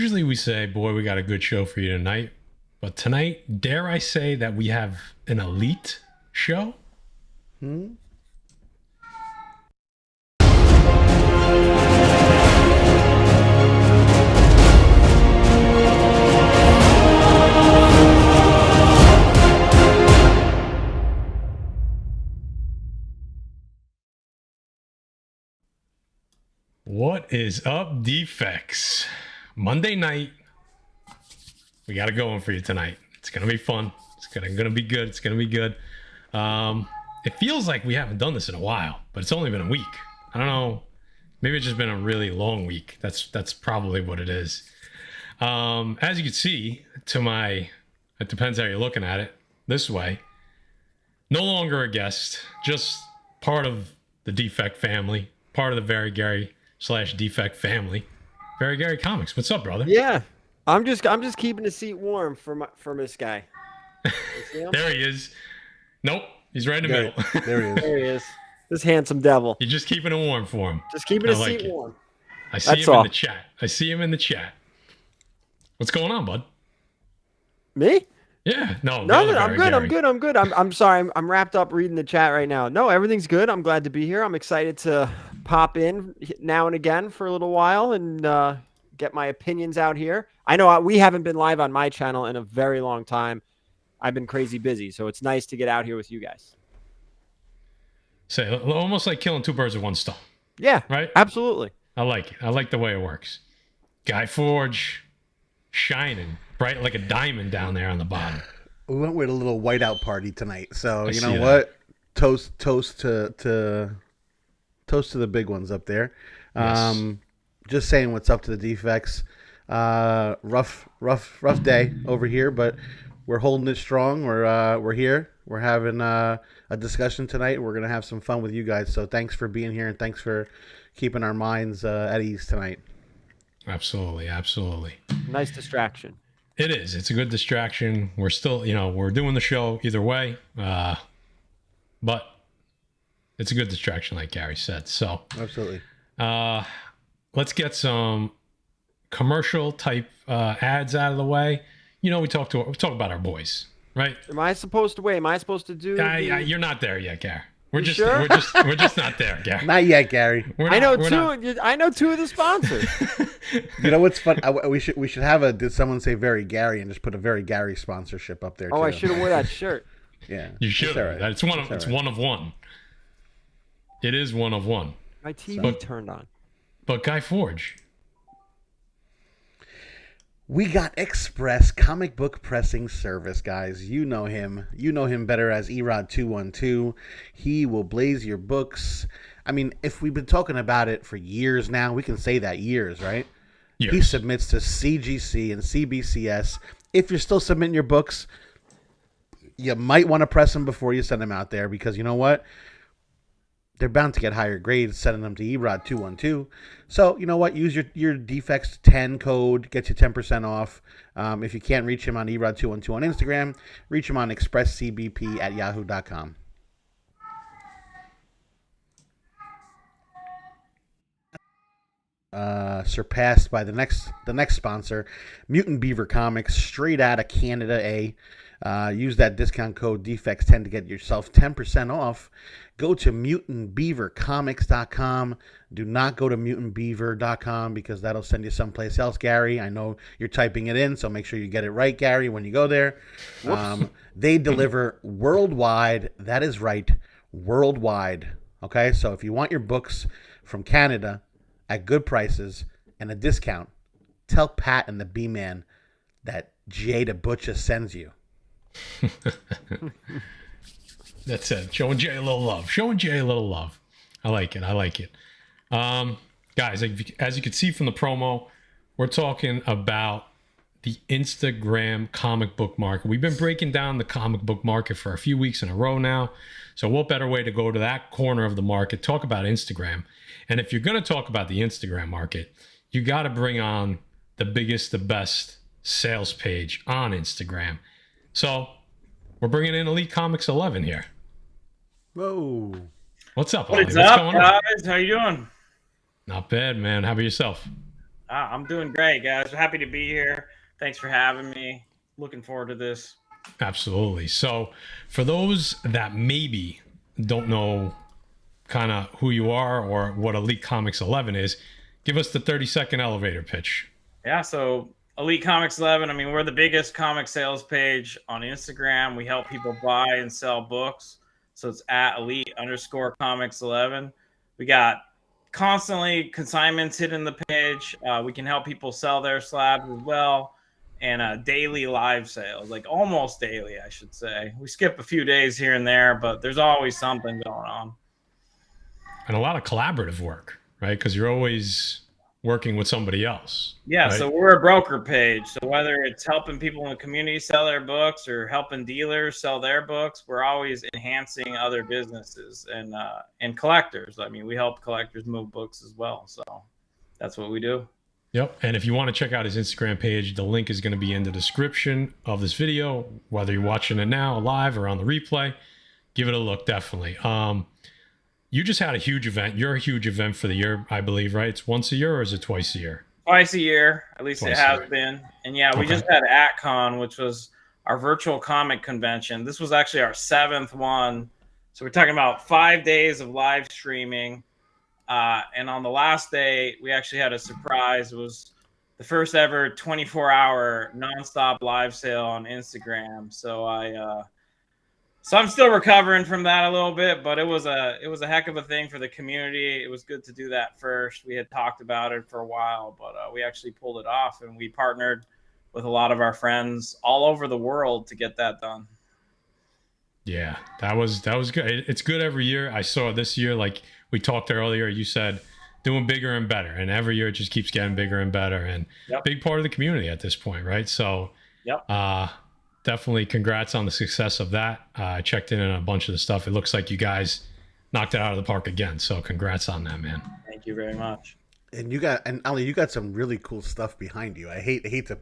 Usually we say, boy, we got a good show for you tonight. But tonight, dare I say that we have an elite show? What is up, Defects? Monday night. We got it going for you tonight. It's going to be fun. It's going to be good. It's going to be good. It feels like we haven't done this in a while, but it's only been a week. I don't know. Maybe it's just been a really long week. That's probably what it is. As you can see, it depends how you're looking at it, this way. No longer a guest, just part of the Defect family, part of the Very Gary / Defect family. Very Gary Comics. What's up, brother? Yeah. I'm just keeping the seat warm for this guy. There he is. Nope, he's right in the middle. There he is. There he is. This handsome devil. You're just keeping it warm for him. Just keeping his seat warm. I see him in the chat. I see him in the chat. What's going on, bud? Me? Yeah. No, I'm good. I'm sorry. I'm wrapped up reading the chat right now. No, everything's good. I'm glad to be here. I'm excited to pop in now and again for a little while and get my opinions out here. I know we haven't been live on my channel in a very long time. I've been crazy busy, so it's nice to get out here with you guys. Say, almost like killing two birds with one stone. Yeah, right? Absolutely. I like it. I like the way it works. Guy Forge, shining bright like a diamond down there on the bottom. We went with a little whiteout party tonight, so you know what? Toast to the big ones up there. Yes. Just saying what's up to the Defects. Rough day over here, but we're holding it strong. We're here. We're having a discussion tonight. We're gonna have some fun with you guys. So thanks for being here and thanks for keeping our minds at ease tonight. Absolutely. Nice distraction. It is. It's a good distraction. We're still, we're doing the show either way, but it's a good distraction, like Gary said. So absolutely. Let's get some commercial type ads out of the way. We talk about our boys, right? Am I supposed to wait? Am I supposed to do? You're not there yet, Gary. We're just not there, Gary. Not yet, Gary. I know two of the sponsors. You know what's fun? We should have did someone say Very Gary and just put a Very Gary sponsorship up there. Oh, too. I should have wore that shirt. Yeah, you should. Right. It's one of one. It is one of one. My TV turned on. But Guy Forge. We got Express Comic Book Pressing Service, guys. You know him. You know him better as Erod212. He will blaze your books. I mean, if we've been talking about it for years now, we can say that years, right? Years. He submits to CGC and CBCS. If you're still submitting your books, you might want to press them before you send them out there because you know what? They're bound to get higher grades sending them to Erod212. So, you know what? Use your Defects 10 code. Gets you 10% off. If you can't reach him on Erod212 on Instagram, reach him on expresscbp@yahoo.com. Surpassed by the next sponsor, Mutant Beaver Comics, straight out of Canada, use that discount code Defects10 to get yourself 10% off. Go to mutantbeavercomics.com. Do not go to mutantbeaver.com because that'll send you someplace else, Gary. I know you're typing it in, so make sure you get it right, Gary, when you go there. They deliver worldwide. That is right, worldwide. Okay, so if you want your books from Canada at good prices and a discount, tell Pat and the B-Man that Jay the Butcher sends you. That's it. Showing Jay a little love. I like it. Guys, as you can see from the promo, we're talking about the Instagram comic book market. We've been breaking down the comic book market for a few weeks in a row now. So what better way to go to that corner of the market, talk about Instagram. And if you're going to talk about the Instagram market, you got to bring on the biggest, the best sales page on Instagram. So we're bringing in Elite Comics 11 here. Whoa. What's up, Ollie? What's up, guys? How you doing? Not bad, man. How about yourself? I'm doing great, guys. Happy to be here. Thanks for having me. Looking forward to this. Absolutely. So, for those that maybe don't know kind of who you are or what Elite Comics 11 is, give us the 30-second elevator pitch. Yeah, so Elite Comics 11, I mean, we're the biggest comic sales page on Instagram. We help people buy and sell books. So it's at Elite_Comics 11. We got constantly consignments hitting the page. We can help people sell their slabs as well. And daily live sales, like almost daily, I should say. We skip a few days here and there, but there's always something going on. And a lot of collaborative work, right? Because you're always working with somebody else. Yeah, right? So we're a broker page. So whether it's helping people in the community sell their books or helping dealers sell their books, we're always enhancing other businesses and collectors. I mean, we help collectors move books as well. So that's what we do. Yep. And if you want to check out his Instagram page, the link is going to be in the description of this video, whether you're watching it now live or on the replay. Give it a look, definitely. You just had a huge event. You're a huge event for the year, I believe, right? It's once a year, or is it twice a year? Twice a year, at least Twice it has been. And yeah, we just had AtCon, which was our virtual comic convention. This was actually our 7th one. So we're talking about 5 days of live streaming. And on the last day, we actually had a surprise. It was the first ever 24-hour nonstop live sale on Instagram. So I'm still recovering from that a little bit, but it was a heck of a thing for the community. It was good to do that first. We had talked about it for a while, but we actually pulled it off, and we partnered with a lot of our friends all over the world to get that done. Yeah, that was good. It's good every year. I saw this year, like we talked earlier, you said doing bigger and better, and every year it just keeps getting bigger and better, and big part of the community at this point, right? So definitely congrats on the success of that. I checked in on a bunch of the stuff. It looks like you guys knocked it out of the park again, so congrats on that, man. Thank you very much. And Ali, you got some really cool stuff behind you. I hate to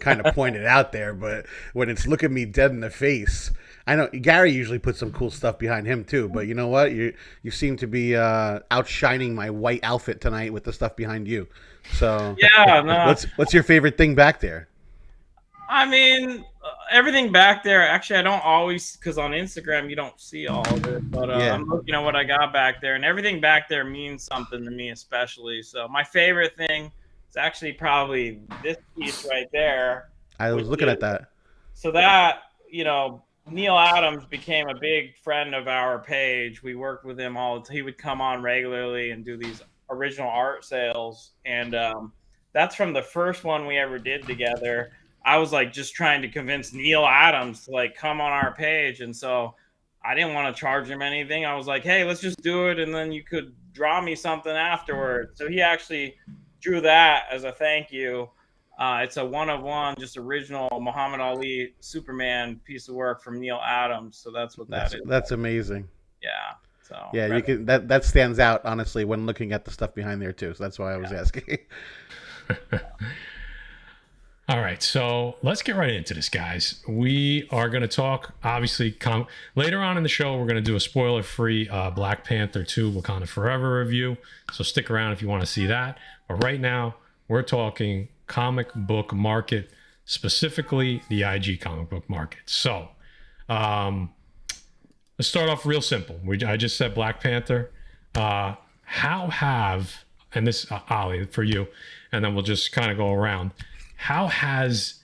kind of point it out there, but when it's looking me dead in the face, I know Gary usually puts some cool stuff behind him too, but you know what? You seem to be outshining my white outfit tonight with the stuff behind you. So yeah, no. What's your favorite thing back there? I mean, everything back there. Actually, I don't always, because on Instagram you don't see all of it. But I'm looking at what I got back there, and everything back there means something to me, especially. So my favorite thing is actually probably this piece right there. I was looking at that. So that, Neil Adams became a big friend of our page. We worked with him he would come on regularly and do these original art sales, and that's from the first one we ever did together. I was like just trying to convince Neil Adams to like come on our page, and so I didn't want to charge him anything. I was like, hey, let's just do it, and then you could draw me something afterwards. So he actually drew that as a thank you. It's a 1-of-1, just original Muhammad Ali Superman piece of work from Neil Adams. So that's what that is. That's amazing. Yeah. So yeah, you can that stands out honestly when looking at the stuff behind there too. So that's why I was asking. All right, so let's get right into this, guys. We are going to talk, obviously, later on in the show, we're going to do a spoiler-free Black Panther 2 Wakanda Forever review, so stick around if you want to see that. But right now, we're talking comic book market, specifically the IG comic book market. So let's start off real simple. I just said Black Panther. And this, Ali, for you, and then we'll just kind of go around. How has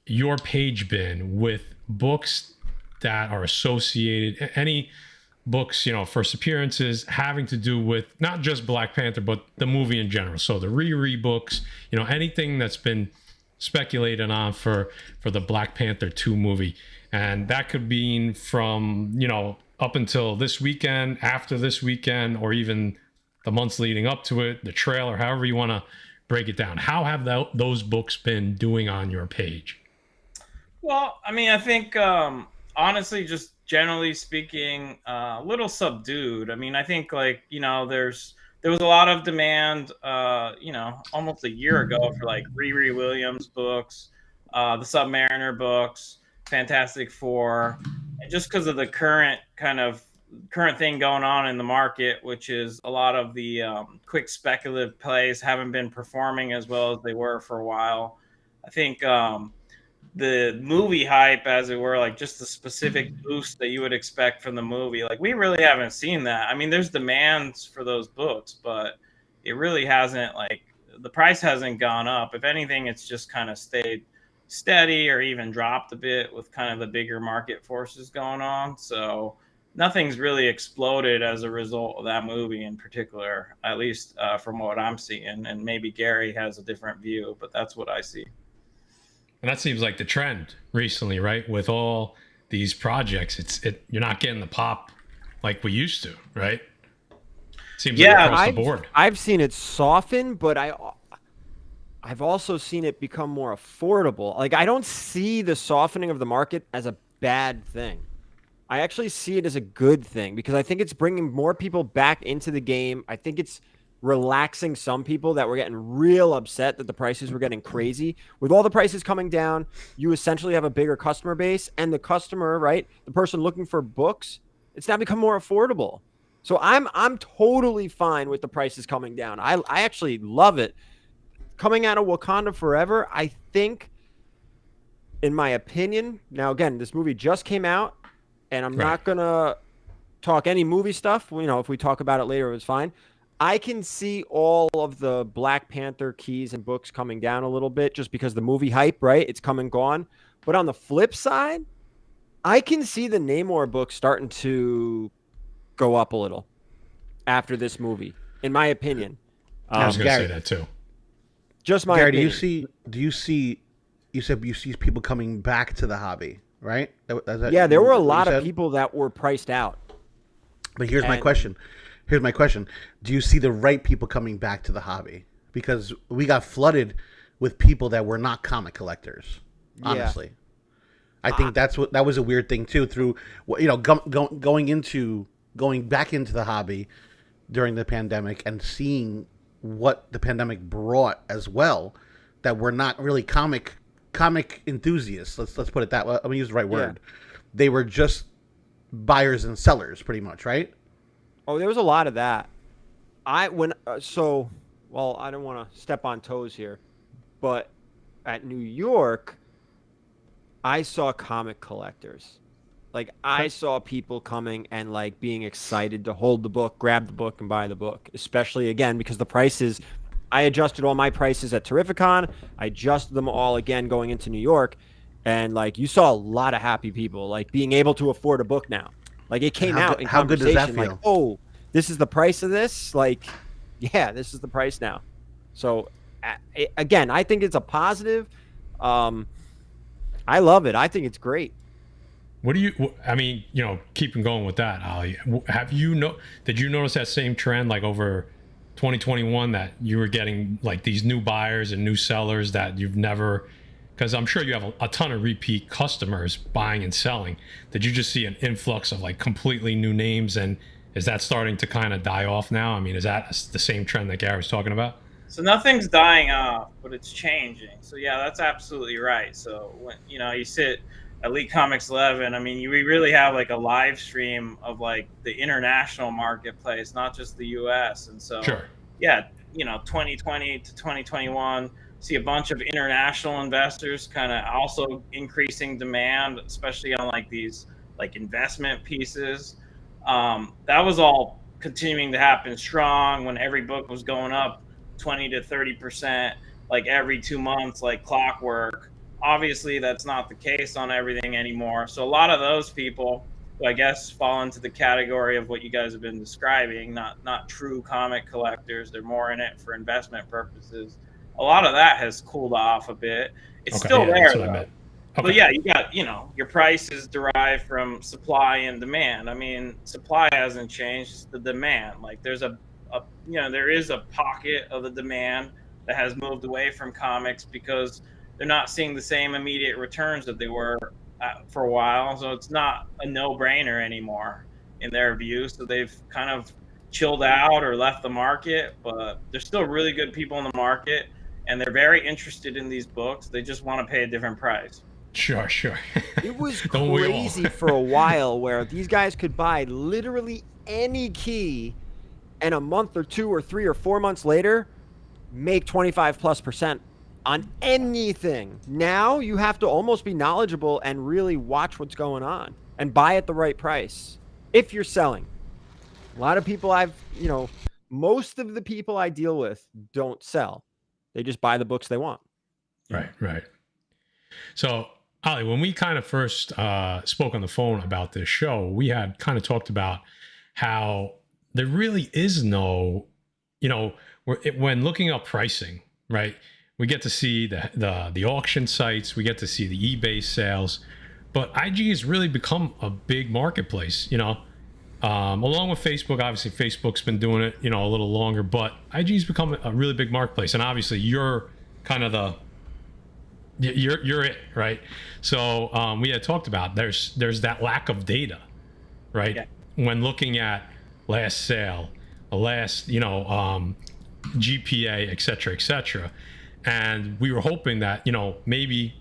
your page been with books that are associated, any books, first appearances having to do with not just Black Panther, but the movie in general? So the Riri books, anything that's been speculated on for the Black Panther 2 movie. And that could be from, up until this weekend, after this weekend, or even the months leading up to it, the trailer, however you want to break it down. How have those books been doing on your page? Well, I mean, I think honestly, just generally speaking, a little subdued. I mean, I think there was a lot of demand, almost a year ago for like Riri Williams books, the Submariner books, Fantastic Four, and just because of the current kind of current thing going on in the market, which is a lot of the quick speculative plays haven't been performing as well as they were for a while. I think the movie hype, as it were, like just the specific boost that you would expect from the movie, like we really haven't seen that. I mean, there's demands for those books, but it really hasn't, like, the price hasn't gone up. If anything, it's just kind of stayed steady or even dropped a bit with kind of the bigger market forces going on. So nothing's really exploded as a result of that movie in particular, at least from what I'm seeing. And maybe Gary has a different view, but that's what I see. And that seems like the trend recently, right? With all these projects, you're not getting the pop like we used to, right? Seems like across the board. I've seen it soften, but I've also seen it become more affordable. Like, I don't see the softening of the market as a bad thing. I actually see it as a good thing because I think it's bringing more people back into the game. I think it's relaxing some people that were getting real upset that the prices were getting crazy. With all the prices coming down, you essentially have a bigger customer base, and the customer, right, the person looking for books, it's now become more affordable. So I'm totally fine with the prices coming down. I actually love it. Coming out of Wakanda Forever, I think, in my opinion, now again, this movie just came out, and I'm not going to talk any movie stuff. You know, if we talk about it later, it was fine. I can see all of the Black Panther keys and books coming down a little bit just because the movie hype, right? It's come and gone. But on the flip side, I can see the Namor books starting to go up a little after this movie, in my opinion. I was going to say that too. Just my Gary, opinion. do you see, you said you see people coming back to the hobby, right? Yeah, there were a lot of people that were priced out. But here's my question. Do you see the right people coming back to the hobby? Because we got flooded with people that were not comic collectors, honestly. Yeah. I think that was a weird thing too, through, you know, going back into the hobby during the pandemic and seeing what the pandemic brought as well, that were not really comic enthusiasts. Let's put it that way. I'm gonna use the right word. Yeah. They were just buyers and sellers, pretty much, right? Oh, there was a lot of that. I don't want to step on toes here, but at New York, I saw comic collectors. Like, I saw people coming and, like, being excited to hold the book, grab the book, and buy the book. Especially, again, because the prices, I adjusted all my prices at Terrificon. I adjusted them all again going into New York. And, like, you saw a lot of happy people, like, being able to afford a book now. Like, it came out in how conversation. Good does that feel? Like, oh, this is the price of this? Like, yeah, this is the price now. So, again, I think it's a positive. I love it. I think it's great. What do you, I mean, you know, keeping going with that, Ali, did you notice that same trend, like over 2021, that you were getting like these new buyers and new sellers that you've never, because I'm sure you have a ton of repeat customers buying and selling. Did you just see an influx of like completely new names, and is that starting to kind of die off now? I mean, is that the same trend that Gary was talking about? So nothing's dying off, but it's changing. So yeah, that's absolutely right. So when, you know, you sit Elite Comics 11, I mean, we really have like a live stream of like the international marketplace, not just the US. And so, sure. Yeah, you know, 2020 to 2021, see a bunch of international investors kind of also increasing demand, especially on like these like investment pieces. That was all continuing to happen strong when every book was going up 20 to 30%, like every 2 months, like clockwork. Obviously, that's not the case on everything anymore. So a lot of those people, who I guess fall into the category of what you guys have been describing, not true comic collectors. They're more in it for investment purposes. A lot of that has cooled off a bit. It's still there, though. Okay. But yeah, you got, you know, your price is derived from supply and demand. I mean, supply hasn't changed, it's the demand. Like there is a pocket of the demand that has moved away from comics because they're not seeing the same immediate returns that they were for a while. So it's not a no-brainer anymore in their view. So they've kind of chilled out or left the market, but there's still really good people in the market, and they're very interested in these books. They just want to pay a different price. Sure, sure. It was Don't we all? crazy for a while where these guys could buy literally any key, and a month or 2 or 3 or 4 months later, make 25+% on anything. Now you have to almost be knowledgeable and really watch what's going on and buy at the right price if you're selling. A lot of people most of the people I deal with don't sell. They just buy the books they want. Right, right. So, Ali, when we kind of first spoke on the phone about this show, we had kind of talked about how there really is no, when looking up pricing, right? We get to see the auction sites, we get to see the eBay sales, but IG has really become a big marketplace, along with Facebook. Obviously, Facebook's been doing it, a little longer, but IG's become a really big marketplace, and obviously, you're kind of you're it, right? So we had talked about there's that lack of data, right? Yeah. When looking at last sale, last GPA, et cetera, and we were hoping that maybe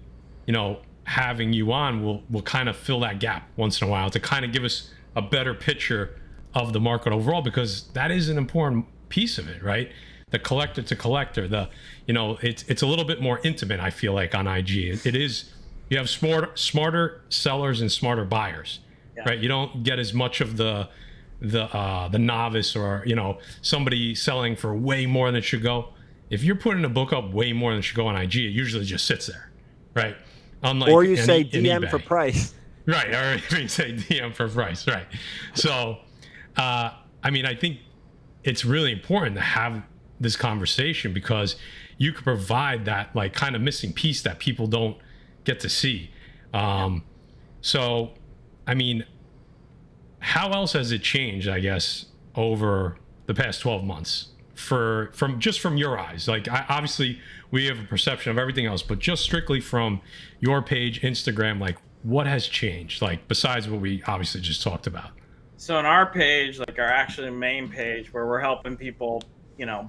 having you on will kind of fill that gap once in a while to kind of give us a better picture of the market overall, because that is an important piece of it, right? The collector to collector, it's a little bit more intimate, I feel like, on IG. It is, you have smarter sellers and smarter buyers, Yeah. right? You don't get as much of the novice or somebody selling for way more than it should go. If you're putting a book up way more than it should go on IG, it usually just sits there, right? Unlike Or you say DM for price. Right, or you say DM for price, right? So, I think it's really important to have this conversation, because you could provide that kind of missing piece that people don't get to see. So, how else has it changed, I guess, over the past 12 months from your eyes? Obviously we have a perception of everything else, but just strictly from your page, Instagram, what has changed, besides what we obviously just talked about? So on our page, our actually main page where we're helping people,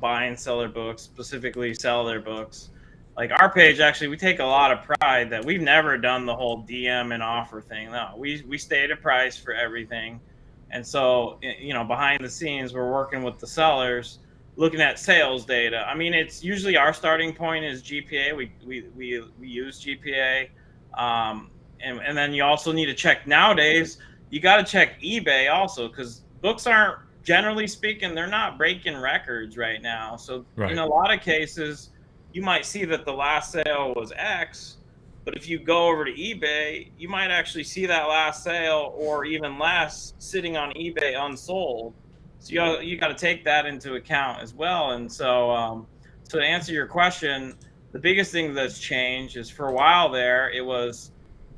buy and sell their books, specifically sell their books. Our page, actually, we take a lot of pride that we've never done the whole DM and offer thing. No, we state a price for everything. And so, behind the scenes, we're working with the sellers, looking at sales data. It's usually our starting point is GPA. We use GPA. And then you also need to check nowadays, you got to check eBay also, because books aren't, generally speaking, they're not breaking records right now. So right. In a lot of cases, you might see that the last sale was X, but if you go over to eBay, you might actually see that last sale or even less sitting on eBay unsold. So you got to take that into account as well. And so, to answer your question, the biggest thing that's changed is, for a while there, it was,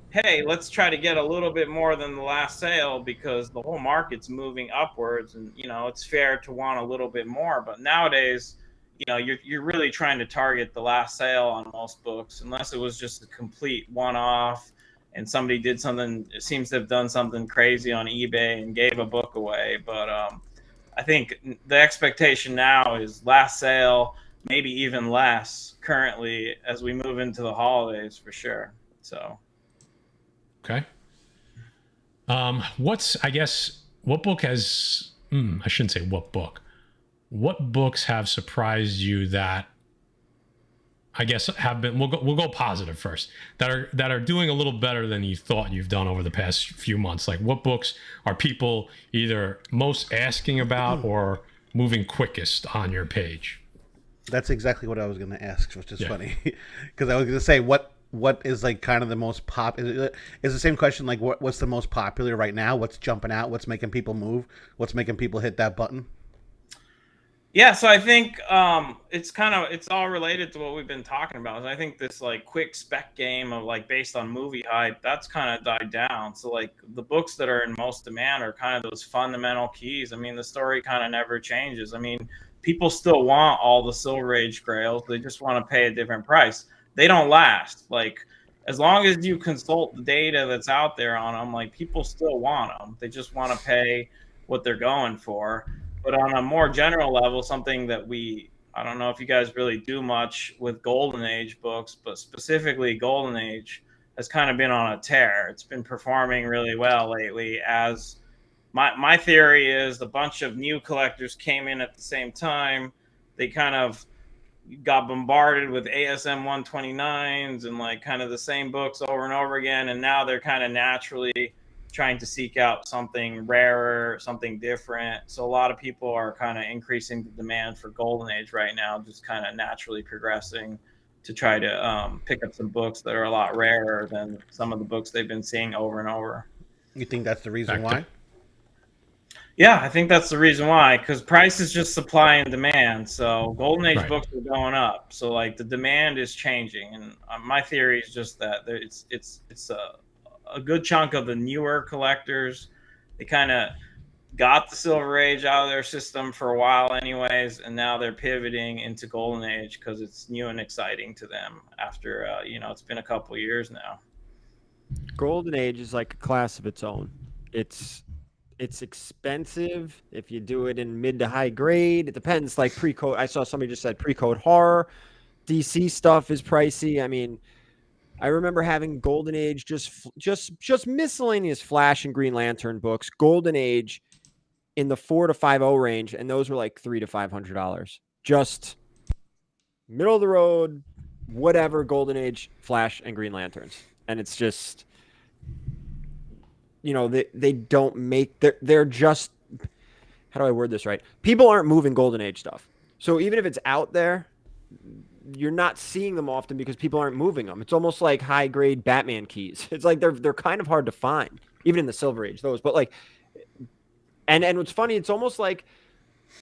hey, let's try to get a little bit more than the last sale because the whole market's moving upwards, and it's fair to want a little bit more. But nowadays, you're really trying to target the last sale on most books, unless it was just a complete one-off and somebody did something, it seems to have done something crazy on eBay and gave a book away. But I think the expectation now is last sale, maybe even less currently as we move into the holidays, for sure. So. Okay. What book has, I shouldn't say what book. What books have surprised you that, I guess, have been, we'll go positive first, that are doing a little better than you thought you've done over the past few months? What books are people either most asking about or moving quickest on your page? That's exactly what I was going to ask, which is funny, because I was going to say what is kind of the most is the same question, what's the most popular right now, what's jumping out, what's making people move, what's making people hit that button? Yeah, so I think it's all related to what we've been talking about. I think this quick spec game of based on movie hype, that's kind of died down. So the books that are in most demand are kind of those fundamental keys. The story kind of never changes. People still want all the Silver Age grails, they just want to pay a different price. They don't last. As long as you consult the data that's out there on them, people still want them. They just want to pay what they're going for. But on a more general level, something that I don't know if you guys really do much with Golden Age books, but specifically Golden Age, has kind of been on a tear. It's been performing really well lately. As my theory is, a bunch of new collectors came in at the same time. They kind of got bombarded with ASM 129s and like kind of the same books over and over again, and now they're kind of naturally trying to seek out something rarer, something different. So a lot of people are kind of increasing the demand for Golden Age right now, just kind of naturally progressing to try to pick up some books that are a lot rarer than some of the books they've been seeing over and over. You think that's the reason why? Yeah, I think that's the reason why, because price is just supply and demand. So Golden Age Right. books are going up. So like the demand is changing, and my theory is just that it's a good chunk of the newer collectors. They kind of got the Silver Age out of their system for a while, anyways, and now they're pivoting into Golden Age because it's new and exciting to them. After it's been a couple years now. Golden Age is like a class of its own. It's expensive if you do it in mid to high grade. It depends. Like pre-code, I saw somebody just said pre-code horror. DC stuff is pricey. I mean, I remember having Golden Age, just miscellaneous Flash and Green Lantern books. Golden Age in the $400 to $500 range, and those were like $300 to $500. Just middle of the road, whatever. Golden Age, Flash, and Green Lanterns, and it's just, they don't make, they're just, how do I word this right? People aren't moving Golden Age stuff. So even if it's out there, you're not seeing them often because people aren't moving them. It's almost like high grade Batman keys. It's like they're kind of hard to find, even in the Silver Age, those. But like, and what's funny, it's almost like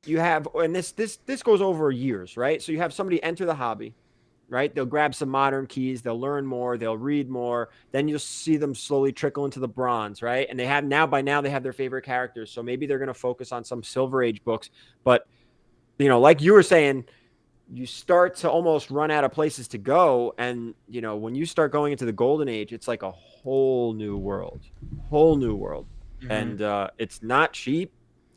you have, and this goes over years, right? So you have somebody enter the hobby, right? They'll grab some modern keys, they'll learn more, they'll read more. Then you'll see them slowly trickle into the bronze, right? And they have by now they have their favorite characters. So maybe they're going to focus on some Silver Age books. But, like you were saying, you start to almost run out of places to go. And, when you start going into the Golden Age, it's like a whole new world. Mm-hmm. And it's not cheap.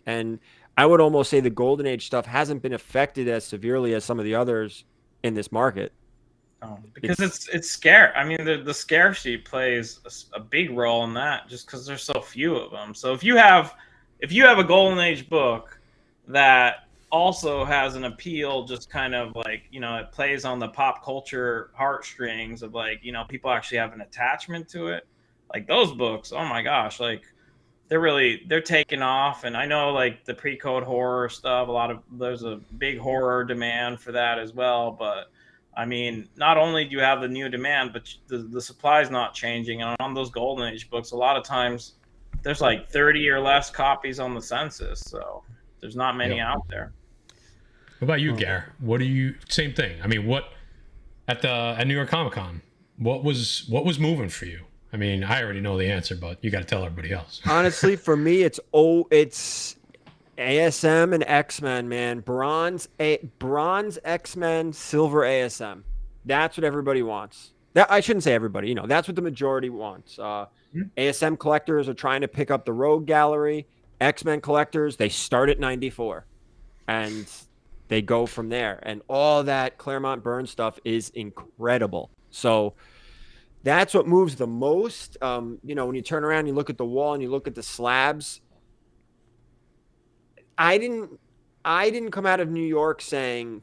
And I would almost say the Golden Age stuff hasn't been affected as severely as some of the others in this market. Because it's scarce. I mean, the scarcity plays a big role in that, just because there's so few of them. So if you have a Golden Age book that also has an appeal, just kind of like, it plays on the pop culture heartstrings of like, people actually have an attachment to it. Like those books, oh my gosh, like they're taking off. And I know like the pre-code horror stuff, there's a big horror demand for that as well. But I mean, not only do you have the new demand, but the supply is not changing. And on those Golden Age books, a lot of times there's like 30 or less copies on the census. So there's not many out there. What about you, Gar? Same thing. I mean, at New York Comic Con, what was moving for you? I mean, I already know the answer, but you got to tell everybody else. Honestly, for me, it's ASM and X-Men, man. Bronze X-Men, silver ASM. That's what everybody wants. That I shouldn't say everybody. That's what the majority wants. ASM collectors are trying to pick up the Rogue Gallery. X-Men collectors, they start at 94, and they go from there. And all that Claremont Burns stuff is incredible. So that's what moves the most. When you turn around, you look at the wall and you look at the slabs. I didn't come out of New York saying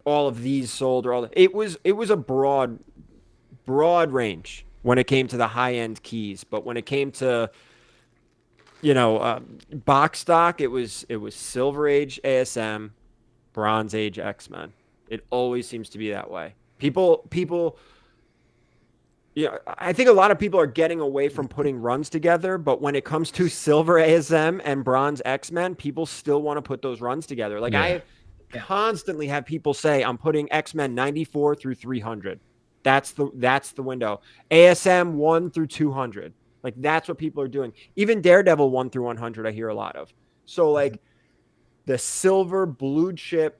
all of these sold or all that. It was a broad range when it came to the high end keys, but when it came to box stock, it was Silver Age ASM, Bronze Age X-Men. It always seems to be that way. People. Yeah, I think a lot of people are getting away from putting runs together, but when it comes to Silver ASM and Bronze X-Men, people still want to put those runs together. Like I constantly have people say, I'm putting X-Men 94 through 300. That's the window. ASM 1 through 200. Like that's what people are doing. Even Daredevil 1 through 100, I hear a lot of. So like the silver blue chip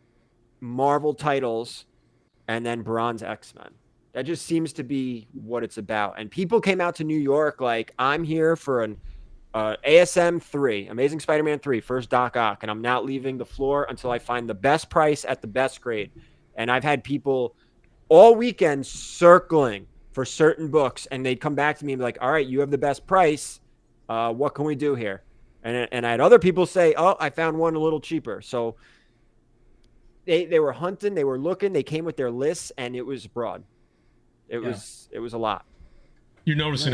Marvel titles and then Bronze X-Men. That just seems to be what it's about. And people came out to New York like, I'm here for an ASM 3, Amazing Spider-Man 3, first Doc Ock, and I'm not leaving the floor until I find the best price at the best grade. And I've had people all weekend circling for certain books, and they'd come back to me and be like, all right, you have the best price. What can we do here? And I had other people say, oh, I found one a little cheaper. So they were hunting, they were looking, they came with their lists, and it was broad. It was a lot. You noticing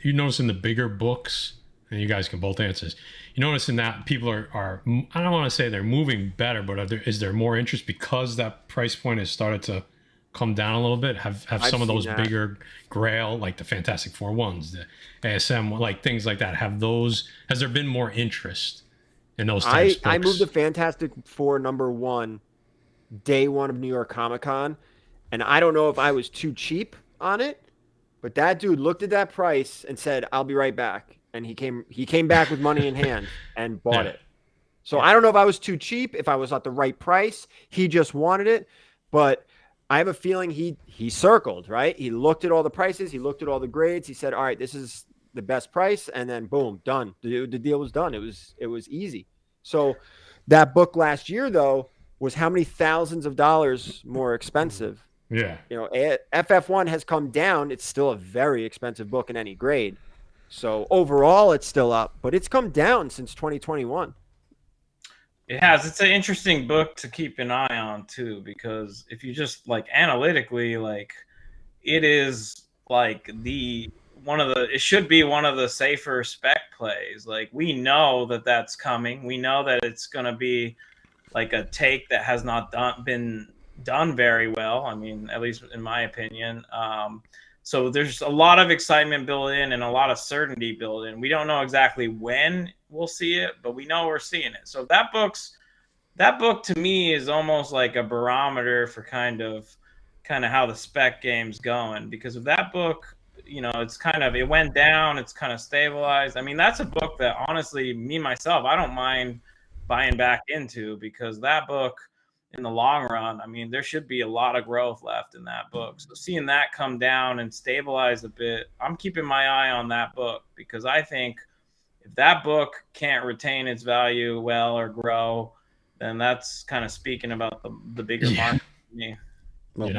you noticing the bigger books, and you guys can both answer this. You noticing that people are I don't want to say they're moving better, but is there more interest because that price point has started to come down a little bit? Have some of those bigger Grail, like the Fantastic Four ones, the ASM, like things like that, has there been more interest in those types of books? I moved the Fantastic Four #1 day one of New York Comic Con, and I don't know if I was too cheap on it, but that dude looked at that price and said, I'll be right back. And he came back with money in hand and bought it. So I don't know if I was too cheap, if I was at the right price. He just wanted it. But I have a feeling he circled, right? He looked at all the prices. He looked at all the grades. He said, all right, this is the best price. And then boom, done. The deal was done. It was easy. So that book last year, though, was how many thousands of dollars more expensive? Yeah. You know, FF1 has come down. It's still a very expensive book in any grade. So overall, it's still up, but it's come down since 2021. It has. It's an interesting book to keep an eye on too, because if you just like analytically, like it is like it should be one of the safer spec plays. Like we know that that's coming. We know that it's going to be like a take that has not been done very well. I mean, at least in my opinion. So there's a lot of excitement built in and a lot of certainty built in. We don't know exactly when we'll see it, but we know we're seeing it. So that book to me is almost like a barometer for kind of how the spec game's going. Because of that book, you know, it went down, it's kind of stabilized. I mean, that's a book that honestly, me myself, I don't mind buying back into, because that book, in the long run, I mean, there should be a lot of growth left in that book. So seeing that come down and stabilize a bit, I'm keeping my eye on that book, because I think if that book can't retain its value well or grow, then that's kind of speaking about the bigger market for me. Well,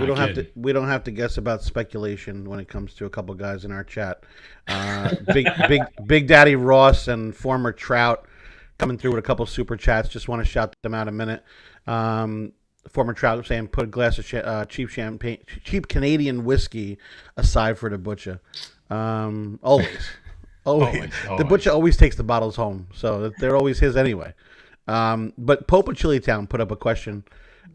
we don't have to guess about speculation when it comes to a couple guys in our chat. Big Daddy Ross and former Trout coming through with a couple super chats. Just want to shout them out a minute. Former Trout saying, put a glass of cheap Canadian whiskey aside for the butcher. Always. The butcher always takes the bottles home, so they're always his anyway. But Pope of Chilitown put up a question.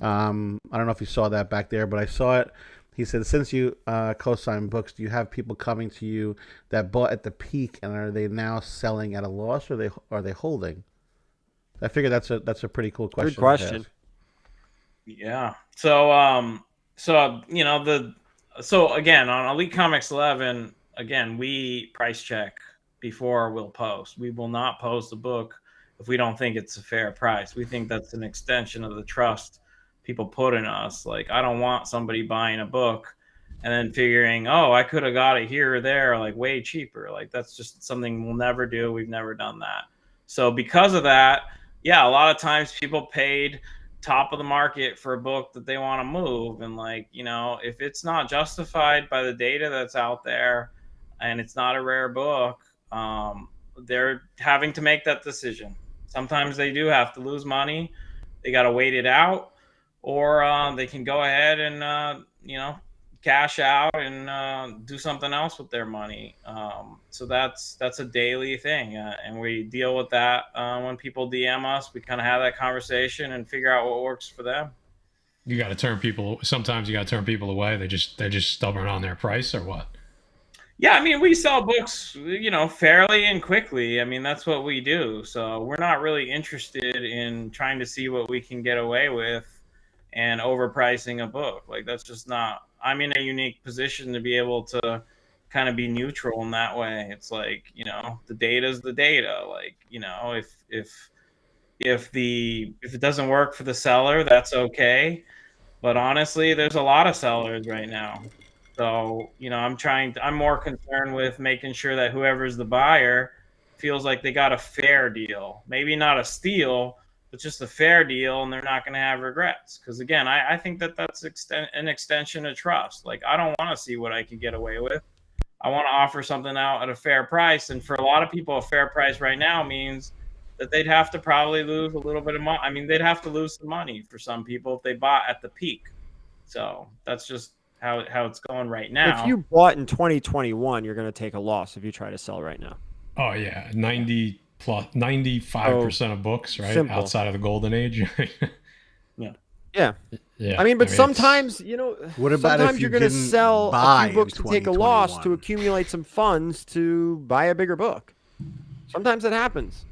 I don't know if you saw that back there, but I saw it. He said, since you co-sign books, do you have people coming to you that bought at the peak, and are they now selling at a loss, or are they holding? I figure that's a pretty cool question. Good question. Yeah. So you know, so again, on Elite Comics 11, again, we price check before we'll post. We will not post a book if we don't think it's a fair price. We think that's an extension of the trust people put in us. Like, I don't want somebody buying a book and then figuring, oh, I could have got it here or there, like way cheaper. Like, that's just something we'll never do. We've never done that. So because of that, yeah, a lot of times people paid top of the market for a book that they want to move. And like, you know, if it's not justified by the data that's out there and it's not a rare book, they're having to make that decision. Sometimes they do have to lose money. They got to wait it out, or they can go ahead and, you know, cash out and do something else with their money. So that's a daily thing. And we deal with that when people DM us. We kind of have that conversation and figure out what works for them. You got to turn people. Sometimes you got to turn people away. They're just stubborn on their price, or what? Yeah, I mean, we sell books, you know, fairly and quickly. I mean, that's what we do. So we're not really interested in trying to see what we can get away with and overpricing a book. Like, that's just not. I'm in a unique position to be able to kind of be neutral in that way. It's like, you know, the data's the data. Like, you know, if it doesn't work for the seller, that's okay. But honestly, there's a lot of sellers right now. So, you know, I'm more concerned with making sure that whoever's the buyer feels like they got a fair deal. Maybe not a steal, It's just a fair deal, and they're not going to have regrets. Because again, I think that's an extension of trust. Like, I don't want to see what I can get away with. I want to offer something out at a fair price. And for a lot of people, a fair price right now means that they'd have to probably lose a little bit of money. I mean, they'd have to lose some money for some people if they bought at the peak. So that's just how it's going right now. If you bought in 2021, you're going to take a loss if you try to sell right now. Oh yeah, 95% of books, right? Simple. Outside of the golden age. Yeah. Yeah. I mean, but it's- sometimes, What about sometimes if you're you going to didn't sell buy a few books in to take a loss to 2021? accumulate some funds to buy a bigger book. Sometimes it happens.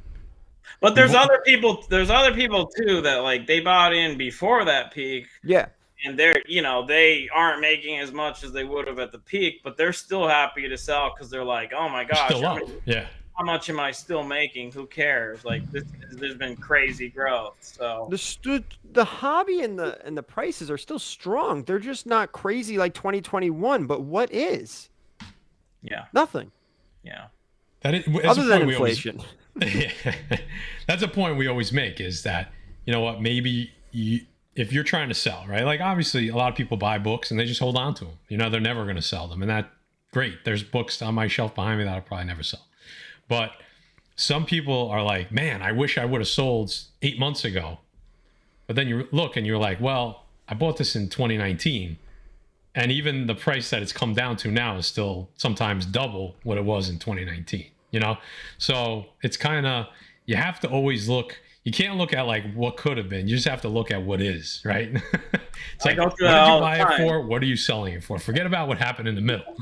But there's other people too that like they bought in before that peak, Yeah. and they aren't making as much as they would have at the peak, but they're still happy to sell because they're like, oh my gosh, still up. Yeah. how much am I still making? Who cares? Like there's been crazy growth. So The hobby and the prices are still strong. They're just not crazy like 2021. But what is? yeah, Nothing. yeah. That's Other a than point we always- inflation. That's a point we always make, is that, you know what, maybe if you're trying to sell, right? Like, obviously a lot of people buy books and they just hold on to them. They're never going to sell them. And that, great. There's books on my shelf behind me that I'll probably never sell. But some people are like, man, I wish I would have sold 8 months ago. But then you look and you're like, well, I bought this in 2019. And even the price that it's come down to now is still sometimes double what it was in 2019. So it's kind of, you have to always look. You can't look at like what could have been. You just have to look at what is, right? It's like, what did you buy it for? What are you selling it for? Forget about what happened in the middle.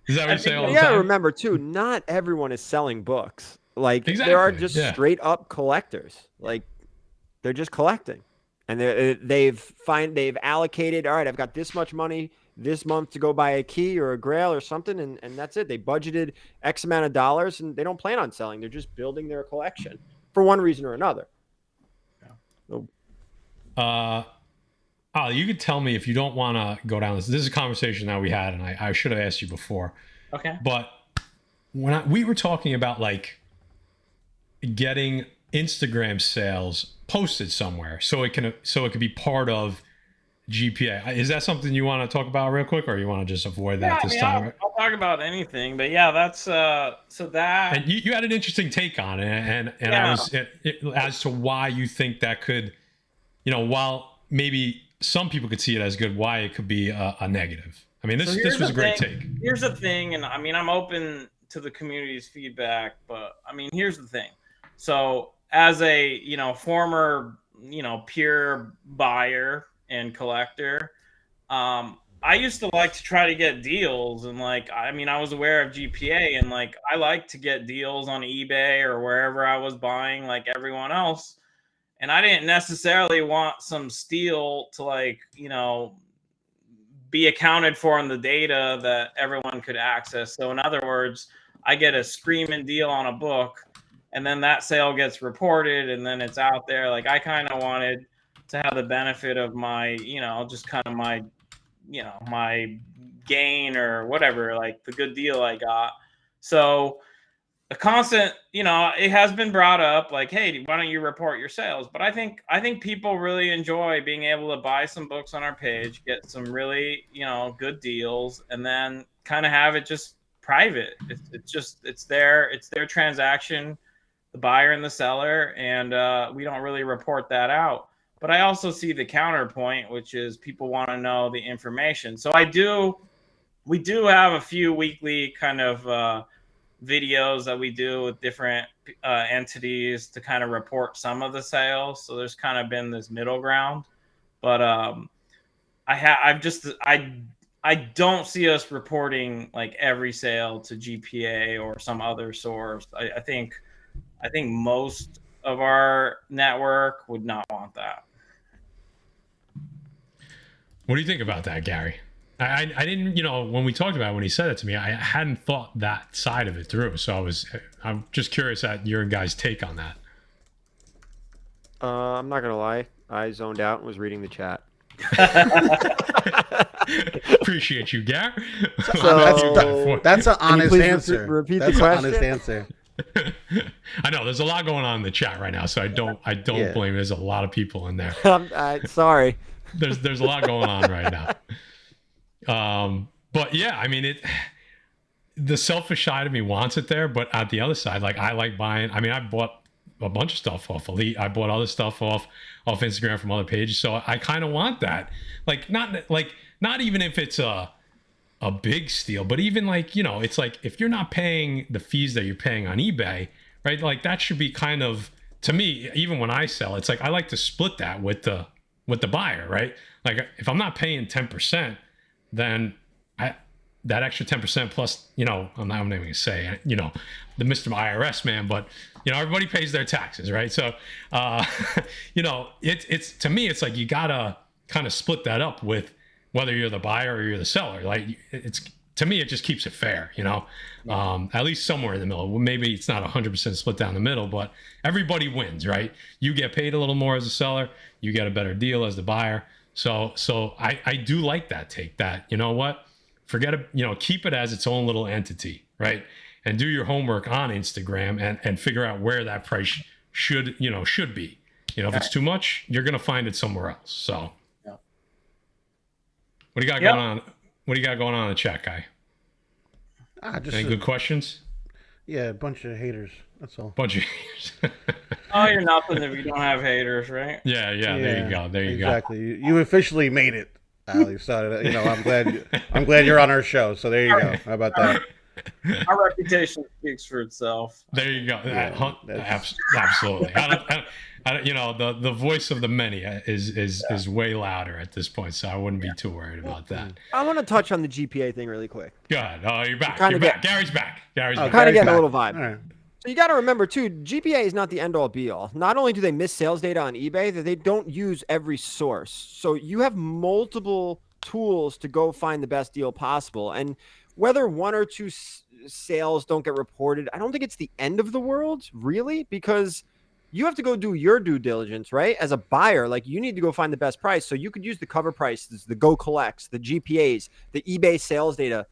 Is that what you say all the Yeah, time? remember too, not everyone is selling books. Like, Exactly, there are just yeah. straight up collectors. Like, they're just collecting, and they've allocated. All right, I've got this much money this month to go buy a key or a grail or something, and that's it. They budgeted X amount of dollars, and they don't plan on selling. They're just building their collection for one reason or another. You could tell me if you don't want to go down this. This is a conversation that we had, and I should have asked you before. Okay. But when we were talking about like getting Instagram sales posted somewhere, so it could be part of GPA. Is that something you want to talk about real quick, or you want to just avoid that this time? I'll talk about anything, but yeah, that's so that. And you had an interesting take on it, and I was as to why you think that could, while maybe some people could see it as good, why it could be a negative. I mean, this was a great take. Here's the thing, and I mean, I'm open to the community's feedback, but I mean, here's the thing. So as a former pure buyer and collector, I used to like to try to get deals, and I was aware of GPA, and I like to get deals on eBay or wherever I was buying like everyone else, and I didn't necessarily want some steal to be accounted for in the data that everyone could access. So in other words, I get a screaming deal on a book, and then that sale gets reported, and then it's out there. I kind of wanted to have the benefit of my, just kind of my, my gain or whatever, the good deal I got. So a constant, it has been brought up hey, why don't you report your sales? But I think people really enjoy being able to buy some books on our page, get some really, good deals, and then kind of have it just private. It's their transaction, the buyer and the seller, and we don't really report that out. But I also see the counterpoint, which is people want to know the information. So we do have a few weekly kind of videos that we do with different entities to kind of report some of the sales. So there's kind of been this middle ground, but I don't see us reporting every sale to GPA or some other source. I think most of our network would not want that. What do you think about that, Gary? I didn't, when we talked about it, when he said it to me, I hadn't thought that side of it through. So I'm just curious at your guys' take on that. I'm not gonna lie, I zoned out and was reading the chat. Appreciate you, Gary. So That's an honest please answer. repeat the That's an question? honest answer. I know there's a lot going on in the chat right now, so I don't Yeah. blame. There's a lot of people in there. Sorry. There's a lot going on right now. But yeah, I mean the selfish side of me wants it there, but at the other side, like I like buying. I mean, I bought a bunch of stuff off Elite. I bought other stuff off Instagram from other pages. So I kind of want that. Like not even if it's a big steal, but even like, you know, it's like if you're not paying the fees that you're paying on eBay, right? Like that should be kind of, to me, even when I sell, it's like I like to split that with the buyer, right? Like if I'm not paying 10%, then that extra 10% plus, you know, I'm not even gonna say, you know, the Mr. IRS man, but you know, everybody pays their taxes, right? So, you know, it's to me, it's like you gotta kind of split that up with whether you're the buyer or you're the seller. Like it's, to me, it just keeps it fair, you know, at least somewhere in the middle. Well, maybe it's not 100% split down the middle, but everybody wins, right? You get paid a little more as a seller, you get a better deal as the buyer. So I do like that take. That, you know what? Forget it, you know, keep it as its own little entity, right? And do your homework on Instagram and figure out where that price should be. You know, if it's too much, you're gonna find it somewhere else. So, what do you got going on? What do you got going on in the chat, guy? Just any good questions? Yeah, a bunch of haters. That's all. Bunch of haters. Oh, you're nothing if you don't have haters, right? Yeah. There you go. Exactly. You officially made it, Ali. So you know, I'm glad you're on our show. So there you go. How about that? Our reputation speaks for itself. There you go. Yeah, Absolutely. You know, the voice of the many is way louder at this point, so I wouldn't be too worried about that. I want to touch on the GPA thing really quick. Go ahead. Oh, you're back. You're back. Gary's back. Gary's back. Kind of getting back. a little vibe. All right. So you got to remember too, GPA is not the end all be all. Not only do they miss sales data on eBay, that they don't use every source. So you have multiple tools to go find the best deal possible. And whether one or two sales don't get reported, I don't think it's the end of the world, really, because you have to go do your due diligence, right? As a buyer, like you need to go find the best price. So you could use the cover prices, the Go Collects, the GPAs, the eBay sales data,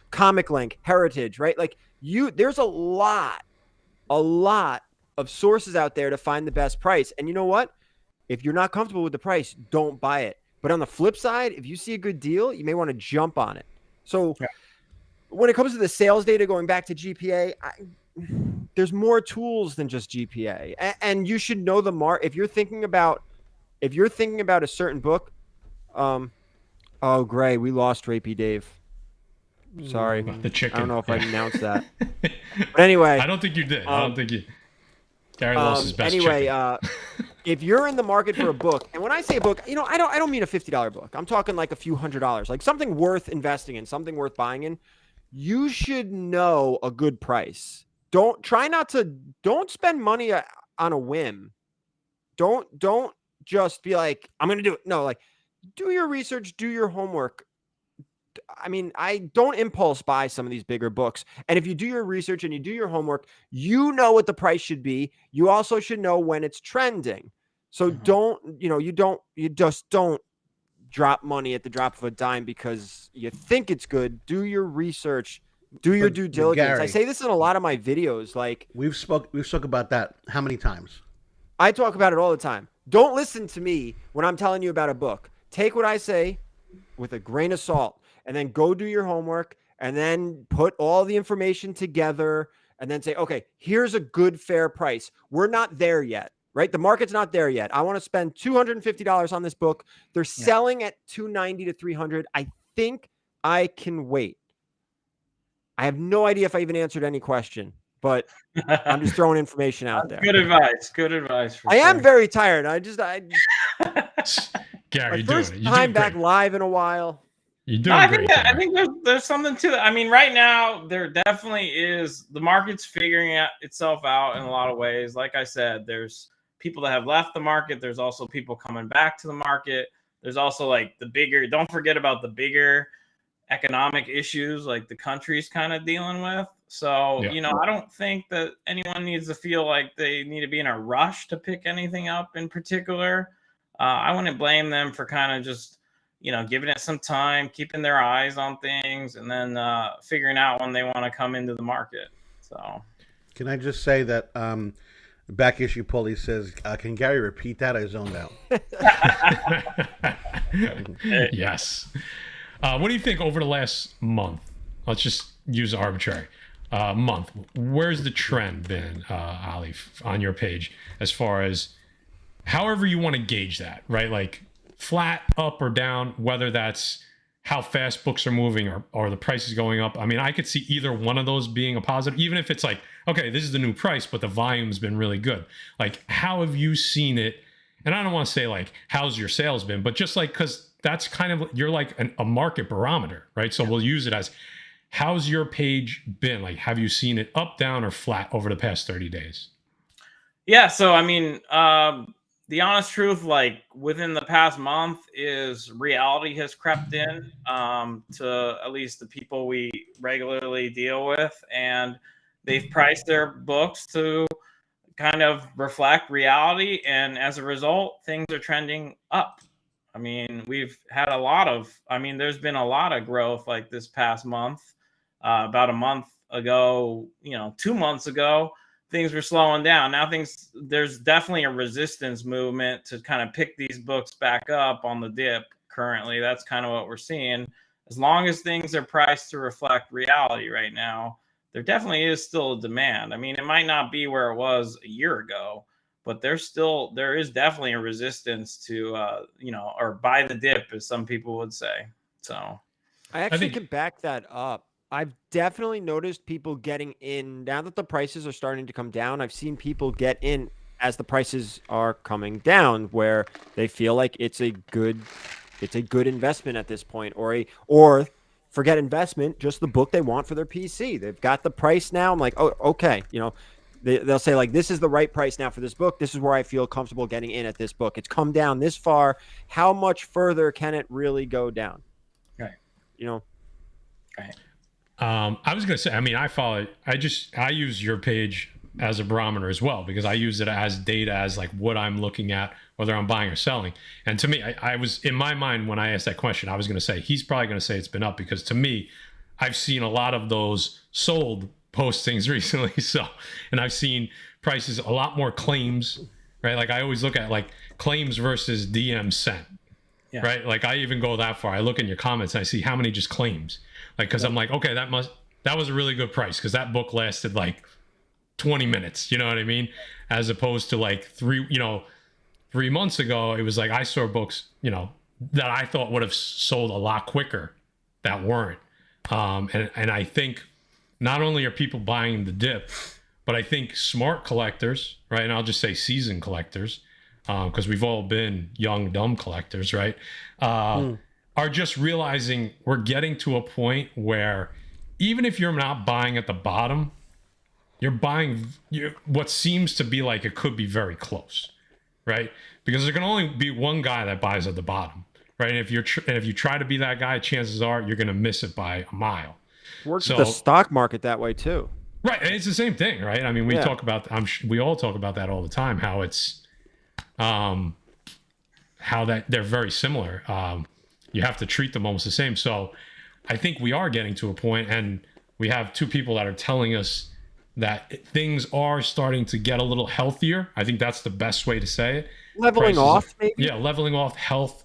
Comic Link, Heritage, right? Like there's a lot of sources out there to find the best price. And you know what? If you're not comfortable with the price, don't buy it. But on the flip side, if you see a good deal, you may want to jump on it. So when it comes to the sales data, going back to GPA, there's more tools than just GPA, and you should know the mark. If you're thinking about a certain book, oh, Gray, we lost Rapey Dave. Sorry, the chicken. I don't know if I announced that, but anyway, I don't think you did. I don't think you. Gary lost his best anyway, chicken. if you're in the market for a book, and when I say a book, you know, I don't mean a $50 book. I'm talking like a few $100s, like something worth investing in, something worth buying in. You should know a good price. Don't spend money on a whim. Don't just be like, I'm going to do it. No, like do your research, do your homework. I mean, I don't impulse buy some of these bigger books. And if you do your research and you do your homework, you know what the price should be. You also should know when it's trending. So you just don't drop money at the drop of a dime because you think it's good. Do your research, do your due diligence. Gary, I say this in a lot of my videos. Like we've spoke about that how many times? I talk about it all the time. Don't listen to me when I'm telling you about a book. Take what I say with a grain of salt and then go do your homework and then put all the information together and then say, okay, here's a good fair price. We're not there yet. Right? The market's not there yet. I want to spend $250 on this book. They're selling at $290 to $300. I think I can wait. I have no idea if I even answered any question, but I'm just throwing information out there. Good advice. Good advice. I am very tired. Gary, first time back live in a while. You're doing great. I think there's something to that. I mean, right now there definitely is. The market's figuring itself out in a lot of ways. Like I said, there's people that have left the market. There's also people coming back to the market. There's also like don't forget about the bigger economic issues like the country's kind of dealing with. So, you know, I don't think that anyone needs to feel like they need to be in a rush to pick anything up in particular. I wouldn't blame them for kind of just, you know, giving it some time, keeping their eyes on things, and then figuring out when they want to come into the market. So Can I just say that back issue Paulie says, can Gary repeat that? I zoned out. Yes. What do you think over the last month? Let's just use arbitrary month. Where's the trend been, Ali, on your page as far as however you want to gauge that, right? Like flat, up or down, whether that's how fast books are moving or the price is going up. I mean, I could see either one of those being a positive, even if it's like, okay, this is the new price, but the volume's been really good. Like, how have you seen it? And I don't want to say like, how's your sales been, but just like, because that's kind of, you're like a market barometer, right? So we'll use it as, how's your page been? Like, have you seen it up, down, or flat over the past 30 days? Yeah, so I mean, the honest truth, like within the past month, is reality has crept in to at least the people we regularly deal with, and they've priced their books to kind of reflect reality, and as a result, things are trending up. I mean, there's been a lot of growth like this past month. About a month ago, 2 months ago, things were slowing down. Now there's definitely a resistance movement to kind of pick these books back up on the dip currently. That's kind of what we're seeing. As long as things are priced to reflect reality right now, there definitely is still a demand. I mean, it might not be where it was a year ago, but there is definitely a resistance to, or buy the dip, as some people would say. So I actually can back that up. I've definitely noticed people getting in now that the prices are starting to come down. I've seen people get in as the prices are coming down, where they feel like it's a good investment at this point, or forget investment, just the book they want for their PC. They've got the price now. I'm like, oh, okay, they'll say like, this is the right price now for this book. This is where I feel comfortable getting in at this book. It's come down this far. How much further can it really go down? Right. Right. I was going to say, I mean, I use your page as a barometer as well, because I use it as data, as like what I'm looking at, whether I'm buying or selling. And to me, I was in my mind when I asked that question, I was going to say, he's probably going to say it's been up, because to me, I've seen a lot of those sold postings recently. So, and I've seen prices, a lot more claims, right? Like I always look at like claims versus DM sent, right? Like I even go that far. I look in your comments and I see how many just claims. Like, because I'm like, okay, that was a really good price, because that book lasted like 20 minutes, you know what I mean? As opposed to like 3 months ago, it was like I saw books, that I thought would have sold a lot quicker that weren't. And I think not only are people buying the dip, but I think smart collectors, right? And I'll just say seasoned collectors, because we've all been young, dumb collectors, right? Are just realizing we're getting to a point where even if you're not buying at the bottom, you're buying what seems to be like it could be very close, right? Because there can only be one guy that buys at the bottom, right? And if you try to be that guy, chances are you're going to miss it by a mile. Works the stock market that way too, right? And it's the same thing, right? I mean, we talk about, we all talk about that all the time. How it's, how that they're very similar. You have to treat them almost the same. So I think we are getting to a point, and we have two people that are telling us that things are starting to get a little healthier. I think that's the best way to say it. Leveling off, maybe? Yeah, leveling off. Health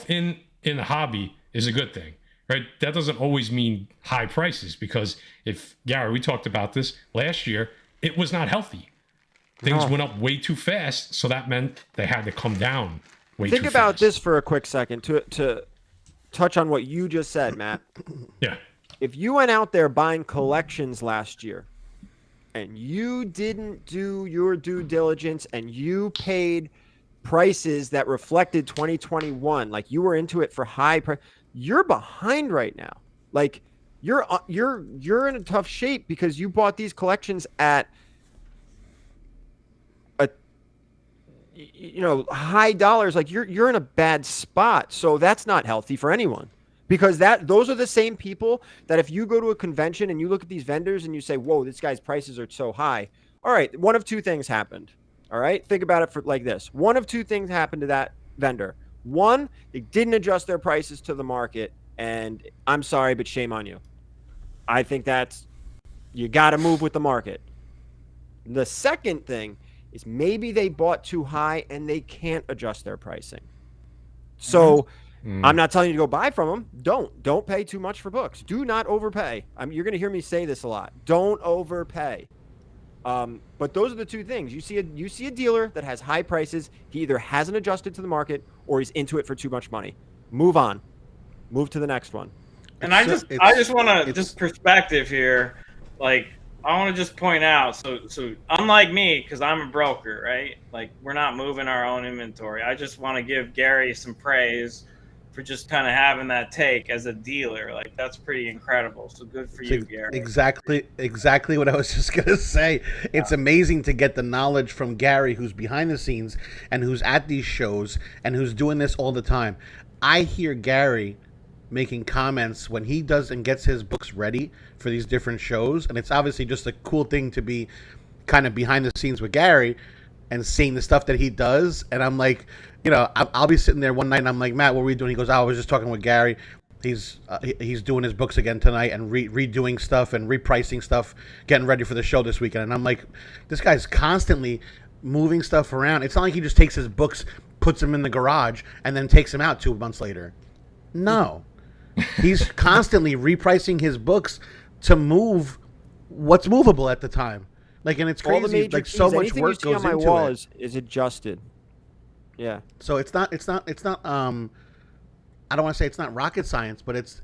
in the hobby is a good thing, right? That doesn't always mean high prices, because if, Gary, we talked about this last year, it was not healthy. Things went up way too fast, so that meant they had to come down way too fast. Think about this for a quick second to touch on what you just said, Matt. Yeah. If you went out there buying collections last year and you didn't do your due diligence and you paid prices that reflected 2021, like you were into it for high price, you're behind right now. Like you're in a tough shape because you bought these collections at high dollars. Like you're in a bad spot. So that's not healthy for anyone, because those are the same people that if you go to a convention and you look at these vendors and you say, whoa, this guy's prices are so high. All right. One of two things happened. All right. Think about it like this. One of two things happened to that vendor. One, they didn't adjust their prices to the market, and I'm sorry, but shame on you. I think you got to move with the market. The second thing is maybe they bought too high and they can't adjust their pricing. So I'm not telling you to go buy from them. Don't pay too much for books. Do not overpay. You're going to hear me say this a lot. Don't overpay. But those are the two things. You see a dealer that has high prices. He either hasn't adjusted to the market or he's into it for too much money. Move on. Move to the next one. And I just want to just perspective here. Like, I want to just point out, so unlike me, because I'm a broker, right? Like, we're not moving our own inventory. I just want to give Gary some praise for just kind of having that take as a dealer. Like, that's pretty incredible. So good for you, Gary. Exactly what I was just gonna say. It's amazing to get the knowledge from Gary, who's behind the scenes and who's at these shows and who's doing this all the time. I hear Gary making comments when he does and gets his books ready for these different shows, and it's obviously just a cool thing to be kind of behind the scenes with Gary and seeing the stuff that he does. And I'm like, I'll be sitting there one night and I'm like, Matt, what were we doing? He goes, I was just talking with Gary. He's doing his books again tonight and redoing stuff and repricing stuff, getting ready for the show this weekend. And I'm like, this guy's constantly moving stuff around. It's not like he just takes his books, puts them in the garage, and then takes them out 2 months later. No. He's constantly repricing his books to move what's movable at the time. Like, and it's crazy. Like, so much work goes into it. Anything you see on my wall is adjusted. Yeah. So it's not. I don't want to say it's not rocket science, but it's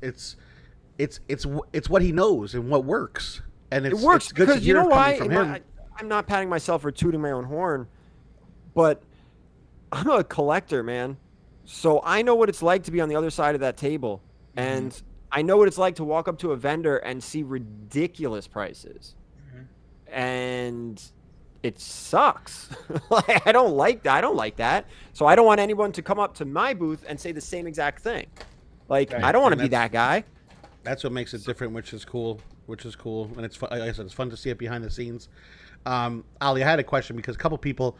what he knows and what works. And it works it's good because to hear you know why? From him. I'm not patting myself or tooting my own horn, but I'm a collector, man. So I know what it's like to be on the other side of that table. And I know what it's like to walk up to a vendor and see ridiculous prices. And it sucks. I don't like that. So I don't want anyone to come up to my booth and say the same exact thing. Like, I don't want to be that guy. That's what makes it different, which is cool. And it's fun. Like I said, it's fun to see it behind the scenes. Ali, I had a question because a couple people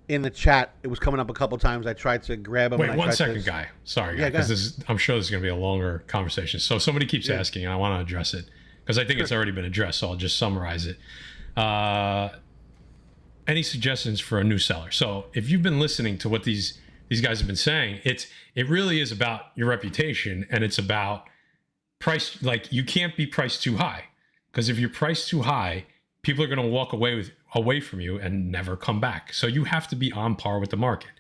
in the chat, it was coming up a couple times. I tried to grab them. Wait, 1 second, Guy. Sorry, Guy, because I'm sure this is going to be a longer conversation. So somebody keeps asking, and I want to address it because I think it's already been addressed. So I'll just summarize it. Any suggestions for a new seller? So if you've been listening to what these guys have been saying, it really is about your reputation, and it's about price. Like, you can't be priced too high, because if you're priced too high, people are going to walk away from you and never come back. So you have to be on par with the market.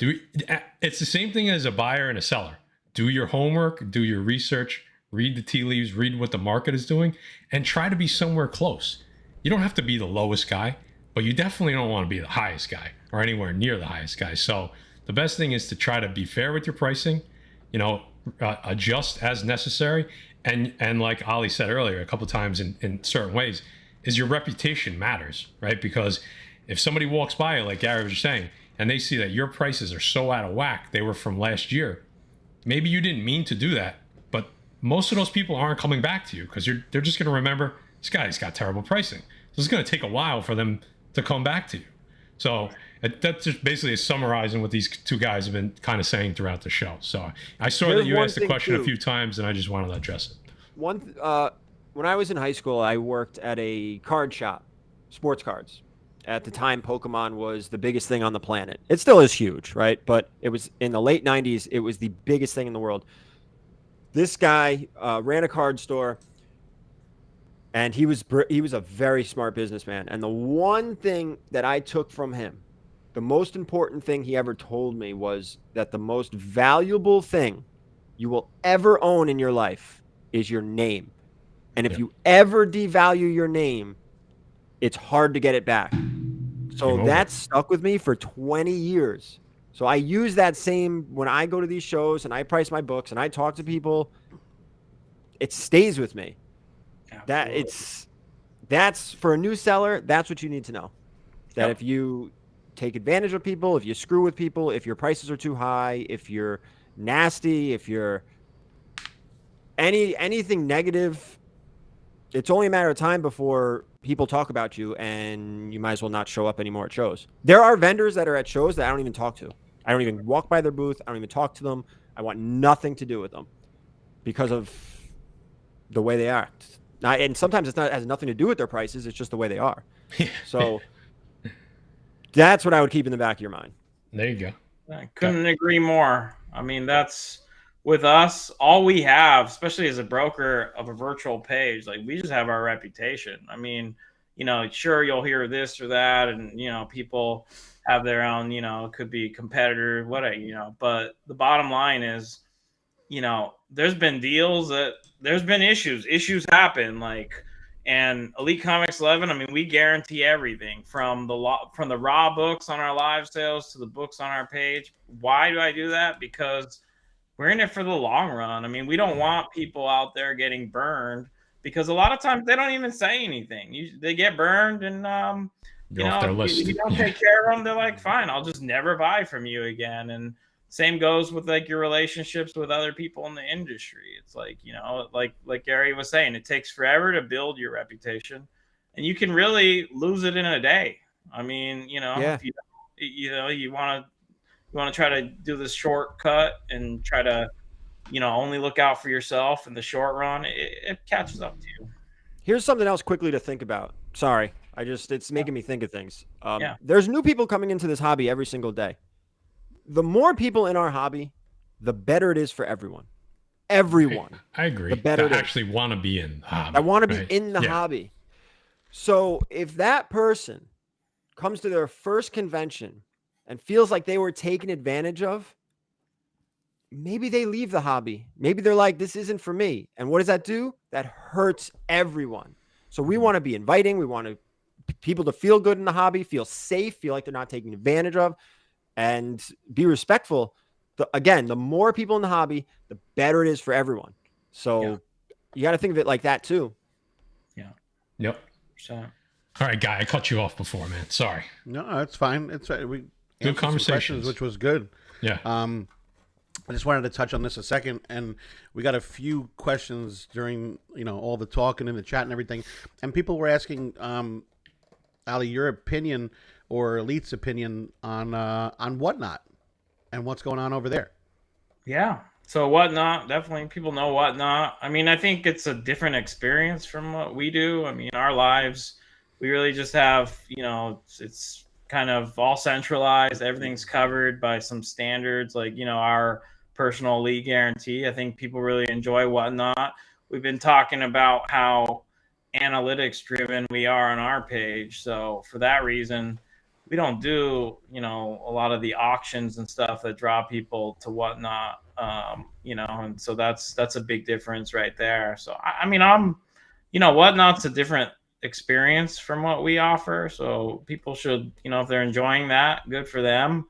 It's the same thing as a buyer and a seller. Do your homework, do your research, read the tea leaves, read what the market is doing, and try to be somewhere close. You don't have to be the lowest guy, but you definitely don't want to be the highest guy or anywhere near the highest guy. So the best thing is to try to be fair with your pricing, adjust as necessary. And like Ali said earlier, a couple times in certain ways, is your reputation matters, right? Because if somebody walks by, like Gary was just saying, and they see that your prices are so out of whack, they were from last year, maybe you didn't mean to do that, but most of those people aren't coming back to you because they're just going to remember, this guy's got terrible pricing. So it's going to take a while for them to come back to you. So that's just basically summarizing what these two guys have been kind of saying throughout the show. So I saw that you asked the question a few times, and I just wanted to address it. When I was in high school, I worked at a card shop, sports cards. At the time, Pokemon was the biggest thing on the planet. It still is huge, right? But it was in the late 90s, it was the biggest thing in the world. This guy ran a card store, and he was a very smart businessman. And the one thing that I took from him, the most important thing he ever told me, was that the most valuable thing you will ever own in your life is your name. And if you ever devalue your name, it's hard to get it back. So that stuck with me for 20 years. So I use that same when I go to these shows and I price my books and I talk to people. It stays with me. Absolutely. That's for a new seller. That's what you need to know. That if you take advantage of people, if you screw with people, if your prices are too high, if you're nasty, if you're anything negative, it's only a matter of time before people talk about you and you might as well not show up anymore at shows. There are vendors that are at shows that I don't even talk to. I don't even walk by their booth. I don't even talk to them. I want nothing to do with them because of the way they act. And sometimes it has nothing to do with their prices. It's just the way they are. So that's what I would keep in the back of your mind. There you go. I couldn't agree more. I mean, that's with us, all we have, especially as a broker of a virtual page, like we just have our reputation. I mean, you know, sure, you'll hear this or that, and, you know, people have their own, you know, it could be competitor, whatever, you know, but the bottom line is, you know, there's been deals there's been issues happen, like, and Elite Comics 11, I mean, we guarantee everything from the raw books on our live sales to the books on our page. Why do I do that? Because we're in it for the long run. I mean, we don't want people out there getting burned, because a lot of times they don't even say anything. They get burned, and You're off their list. you don't take care of them, they're like, fine, I'll just never buy from you again. And same goes with like your relationships with other people in the industry. It's like, you know, like Gary was saying, it takes forever to build your reputation, and you can really lose it in a day. I mean, you know, if you want to try to do this shortcut and try to, you know, only look out for yourself in the short run, it catches up to you. Here's something else quickly to think about. Sorry, it's making me think of things. There's new people coming into this hobby every single day. The more people in our hobby, the better it is for everyone. Everyone. I agree. The better that actually want to be in the hobby. I want to be in the hobby. So if that person comes to their first convention and feels like they were taken advantage of, maybe they leave the hobby. Maybe they're like, this isn't for me. And what does that do? That hurts everyone. So we want to be inviting. We want people to feel good in the hobby, feel safe, feel like they're not taken advantage of, and be respectful. Again, the more people in the hobby, the better it is for everyone. So you got to think of it like that too. Yeah. Yep. So. All right, Guy, I cut you off before, man. Sorry. No, it's fine. It's we good conversations, which was good. Yeah. I just wanted to touch on this a second, and we got a few questions during, you know, all the talking in the chat and everything, and people were asking, Ali, your opinion or Elite's opinion on Whatnot and what's going on over there. Yeah. So Whatnot, definitely people know Whatnot. I mean, I think it's a different experience from what we do. I mean, our lives, we really just have, you know, it's kind of all centralized. Everything's covered by some standards, like, you know, our personal elite guarantee. I think people really enjoy Whatnot. We've been talking about how analytics driven we are on our page. So for that reason, we don't do, you know, a lot of the auctions and stuff that draw people to Whatnot, you know, and so that's a big difference right there. So, I mean, you know, Whatnot's a different experience from what we offer. So people should, you know, if they're enjoying that, good for them.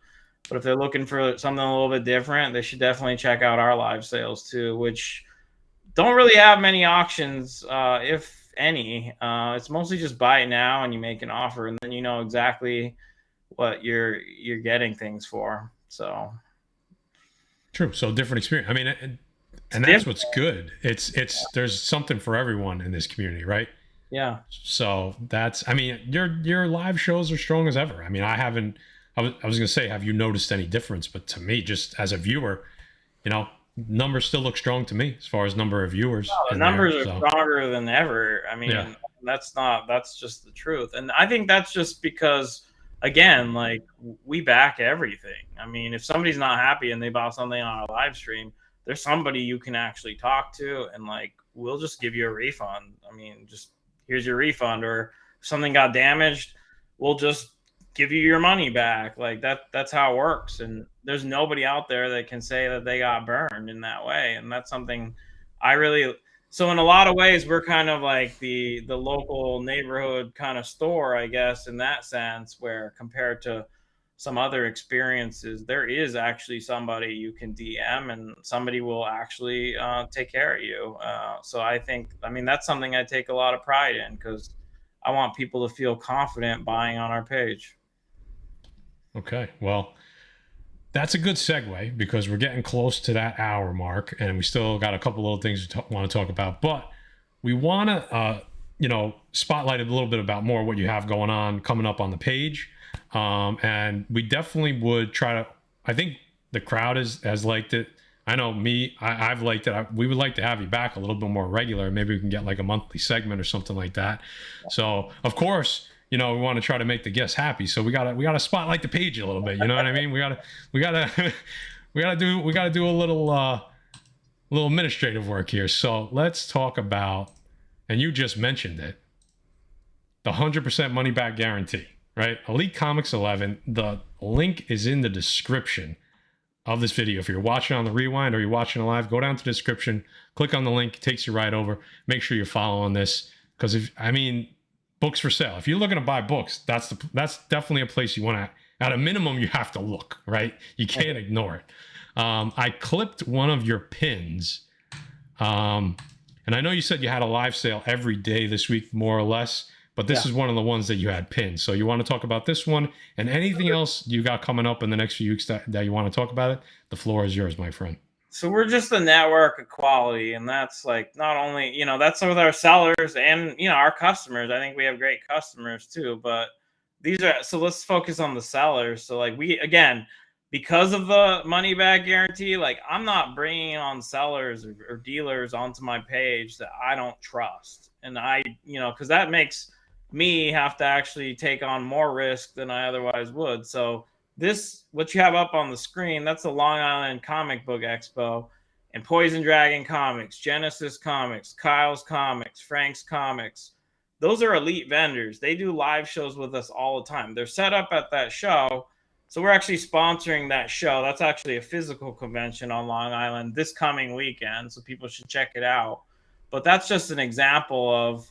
But if they're looking for something a little bit different, they should definitely check out our live sales too, which don't really have many auctions, if any. It's mostly just buy it now and you make an offer, and then you know exactly what you're getting things for. So true. So different experience. I mean, and that's what's good. It's there's something for everyone in this community, right? Yeah. So that's, I mean, your live shows are strong as ever. I mean, I was gonna say, have you noticed any difference? But to me, just as a viewer, you know, numbers still look strong to me as far as number of viewers. No, the numbers are stronger than ever. I mean, that's just the truth. And I think that's just because, again, like, we back everything. I mean, if somebody's not happy and they bought something on our live stream, there's somebody you can actually talk to, and like, we'll just give you a refund. I mean, just here's your refund. Or if something got damaged, we'll just give you your money back. Like that's how it works. And there's nobody out there that can say that they got burned in that way. And that's something so in a lot of ways, we're kind of like the local neighborhood kind of store, I guess, in that sense, where compared to some other experiences, there is actually somebody you can DM and somebody will actually take care of you. So I mean, that's something I take a lot of pride in, because I want people to feel confident buying on our page. Okay, well, that's a good segue, because we're getting close to that hour mark, and we still got a couple little things we want to talk about. But we want to, you know, spotlight a little bit about more what you have going on coming up on the page, and we definitely would try to. I think the crowd has liked it. I know me, I've liked it. We would like to have you back a little bit more regular. Maybe we can get like a monthly segment or something like that. So of course, we want to try to make the guests happy. So we gotta spotlight the page a little bit. You know what I mean? We gotta do a little administrative work here. So let's talk about, and you just mentioned it, the 100% money back guarantee, right? Elite Comics 11. The link is in the description of this video. If you're watching on the rewind or you're watching it live, go down to the description, click on the link, it takes you right over. Make sure you're following this, because books for sale. If you're looking to buy books, that's definitely a place you want to. At a minimum, you have to look, right? You can't ignore it. I clipped one of your pins, and I know you said you had a live sale every day this week, more or less. But this is one of the ones that you had pinned. So you want to talk about this one and anything else you got coming up in the next few weeks that you want to talk about it? The floor is yours, my friend. So we're just a network of quality, and that's like not only, that's with our sellers and, our customers. I think we have great customers too, but so let's focus on the sellers. So like because of the money back guarantee, like I'm not bringing on sellers or dealers onto my page that I don't trust. And because that makes me have to actually take on more risk than I otherwise would. So what you have up on the screen, that's the Long Island Comic Book Expo, and Poison Dragon Comics, Genesis Comics, Kyle's Comics, Frank's Comics. Those are elite vendors. They do live shows with us all the time. They're set up at that show. So we're actually sponsoring that show. That's actually a physical convention on Long Island this coming weekend. So people should check it out. But that's just an example of,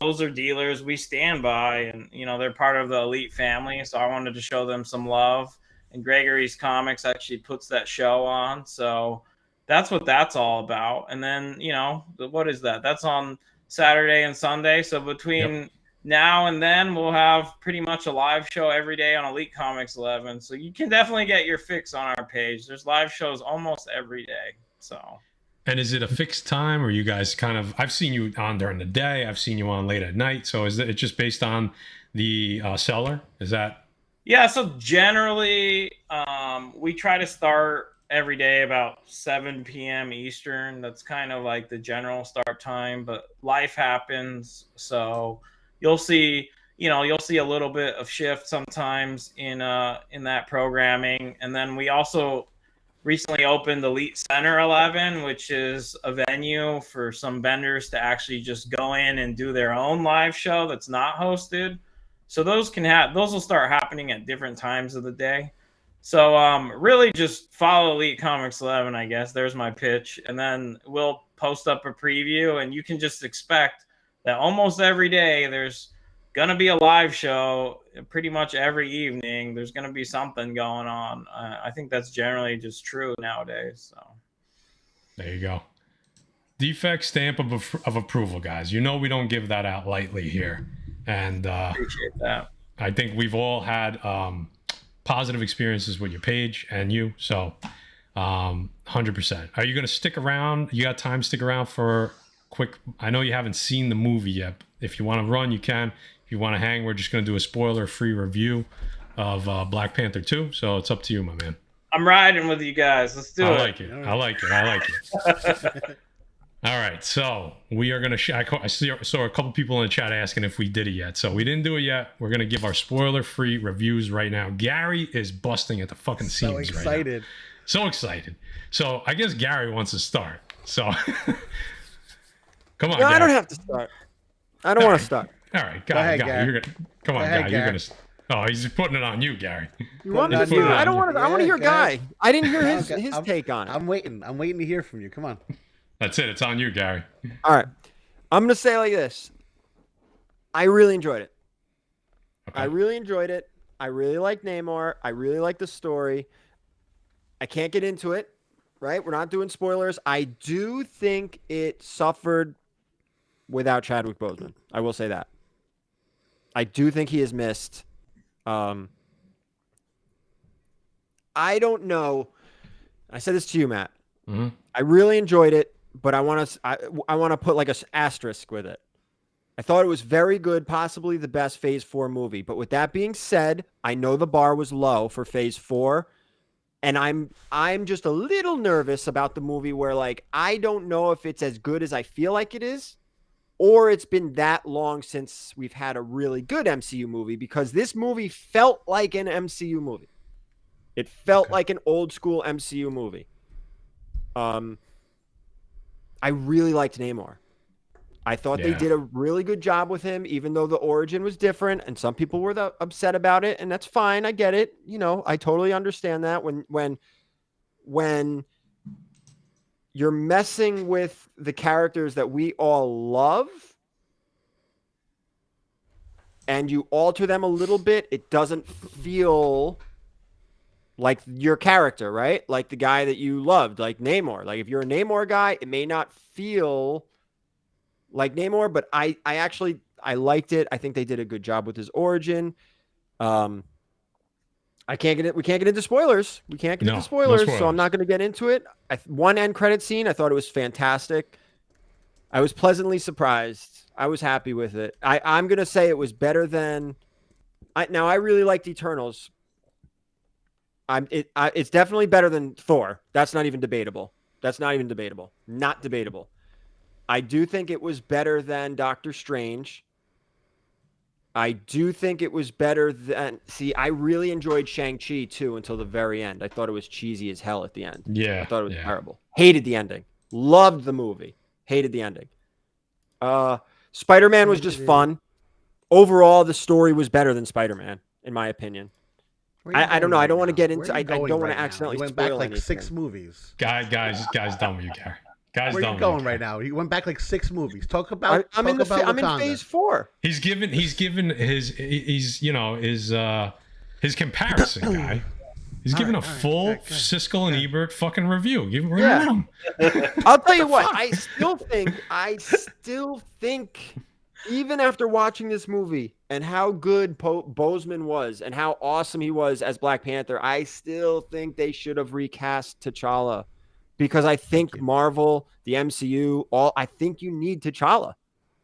those are dealers we stand by, and, they're part of the elite family. So I wanted to show them some love. And Gregory's Comics actually puts that show on. So that's what that's all about. And then, what is that? That's on Saturday and Sunday. So between now and then, we'll have pretty much a live show every day on Elite Comics 11. So you can definitely get your fix on our page. There's live shows almost every day. So. And is it a fixed time, or you guys I've seen you on during the day, I've seen you on late at night. So is it just based on the seller? Is that? Yeah. So generally, we try to start every day about 7 p.m. Eastern. That's kind of like the general start time, but life happens. So you'll see a little bit of shift sometimes in that programming. And then we also recently opened Elite Center 11, which is a venue for some vendors to actually just go in and do their own live show that's not hosted. So those will start happening at different times of the day. So really just follow Elite Comics 11, I guess. There's my pitch. And then we'll post up a preview, and you can just expect that almost every day there's going to be a live show. Pretty much every evening there's going to be something going on. I think that's generally just true nowadays. So there you go. Defect stamp of approval, guys. We don't give that out lightly here. And appreciate that. I think we've all had positive experiences with your page and you. So 100%. Are you going to stick around? You got time to stick around for quick? I know you haven't seen the movie yet. If you want to run, you can. If you want to hang, we're just going to do a spoiler-free review of Black Panther 2. So it's up to you, my man. I'm riding with you guys. Let's do it. I like it. All right, so we are going to... I saw a couple people in the chat asking if we did it yet. So we didn't do it yet. We're going to give our spoiler-free reviews right now. Gary is busting at the fucking seams right now. So excited. So I guess Gary wants to start. So come on, No, Gary. I don't have to start. I don't want to start. All right, Gary. You're gonna come on, Gary. You're gonna. Oh, he's putting it on you, Gary. You want me to do it? I don't want to. I want to hear Guy. I didn't hear his take on it. I'm waiting to hear from you. Come on. That's it. It's on you, Gary. All right. I'm gonna say it like this. I really enjoyed it. Okay. I really enjoyed it. I really like Namor. I really like the story. I can't get into it, right? We're not doing spoilers. I do think it suffered without Chadwick Boseman. I will say that. I do think he is missed. I don't know. I said this to you, Matt. Mm-hmm. I really enjoyed it, but I want to put like an asterisk with it. I thought it was very good, possibly the best Phase 4 movie. But with that being said, I know the bar was low for Phase 4. And I'm just a little nervous about the movie where like I don't know if it's as good as I feel like it is, or it's been that long since we've had a really good MCU movie, because this movie felt like an MCU movie. It felt like an old school MCU movie. I really liked Namor. I thought they did a really good job with him, even though the origin was different and some people were upset about it, and that's fine. I get it. You know, I totally understand that when you're messing with the characters that we all love and you alter them a little bit, it doesn't feel like your character, right? Like the guy that you loved, like Namor. Like if you're a Namor guy, it may not feel like Namor, but I liked it. I think they did a good job with his origin. We can't get into spoilers. We can't get into spoilers, so I'm not going to get into it. One end credit scene, I thought it was fantastic. I was pleasantly surprised. I was happy with it. I'm going to say it was better than. Now I really liked Eternals. It's definitely better than Thor. That's not even debatable. Not debatable. I do think it was better than Doctor Strange. I do think it was better than... See, I really enjoyed Shang-Chi, too, until the very end. I thought it was cheesy as hell at the end. Yeah. I thought it was terrible. Hated the ending. Loved the movie. Hated the ending. Spider-Man was just fun. Overall, the story was better than Spider-Man, in my opinion. I don't know. I don't want to get into... I don't want to accidentally spoil anything. You went back like 6 movies. Guys, done with you, Gary. Where are you going right now? He went back like 6 movies. Talk about. I'm in phase 4. He's given his comparison, guy. He's giving a full Siskel and Ebert fucking review. Give him. I'll tell you what. I still think, even after watching this movie and how good Boseman was and how awesome he was as Black Panther, I still think they should have recast T'Challa. Because I think Marvel, the MCU, I think you need T'Challa.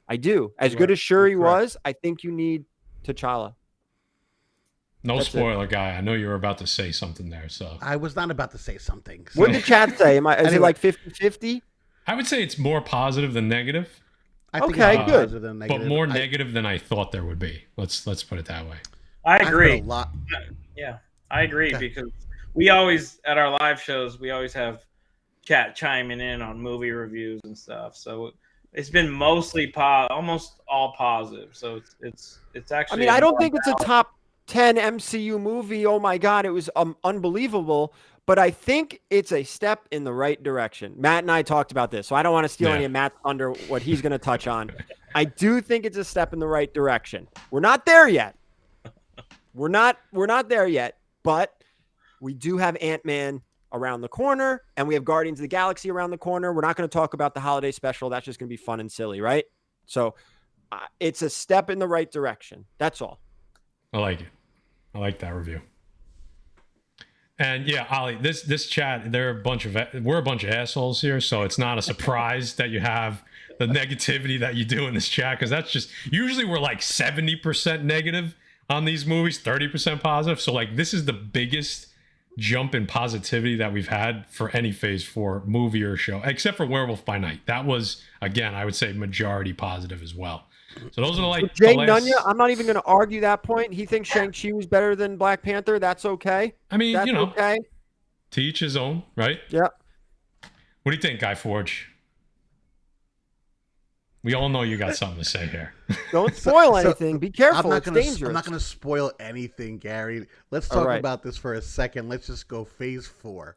I do. As good as Shuri was, I think you need T'Challa. That's spoiler, guy. I know you were about to say something there. So I was not about to say something. So. What did the chat say? Is it like 50-50? I would say it's more positive than negative. I think it's more positive than negative. But more negative than I thought there would be. Let's put it that way. I agree. A lot. Yeah, I agree because we always, at our live shows, we always have chat chiming in on movie reviews and stuff, so it's been mostly almost all positive. So it's actually. I mean, I don't think it's a top 10 MCU movie. Oh my god, it was unbelievable. But I think it's a step in the right direction. Matt and I talked about this, so I don't want to steal any of Matt's thunder. What he's going to touch on, I do think it's a step in the right direction. We're not there yet. We're not there yet, but we do have Ant-Man around the corner, and we have Guardians of the Galaxy around the corner. We're not going to talk about the holiday special. That's just going to be fun and silly, right? So it's a step in the right direction. That's all. I like it. I like that review. And yeah, Ollie, this chat, we're a bunch of assholes here, so it's not a surprise that you have the negativity that you do in this chat, because that's just, usually we're like 70% negative on these movies, 30% positive. So like this is the biggest jump in positivity that we've had for any phase 4 movie or show, except for Werewolf by Night. That was, again, I would say majority positive as well. So those are like Jay Nunya, I'm not even going to argue that point. He thinks Shang-Chi was better than Black Panther. That's okay. I mean, that's okay. To each his own, right? Yeah. What do you think, Guy Forge? We all know you got something to say here. Don't spoil anything. Be careful. It's dangerous. I'm not going to spoil anything, Gary. Let's talk about this for a second. Let's just go phase 4.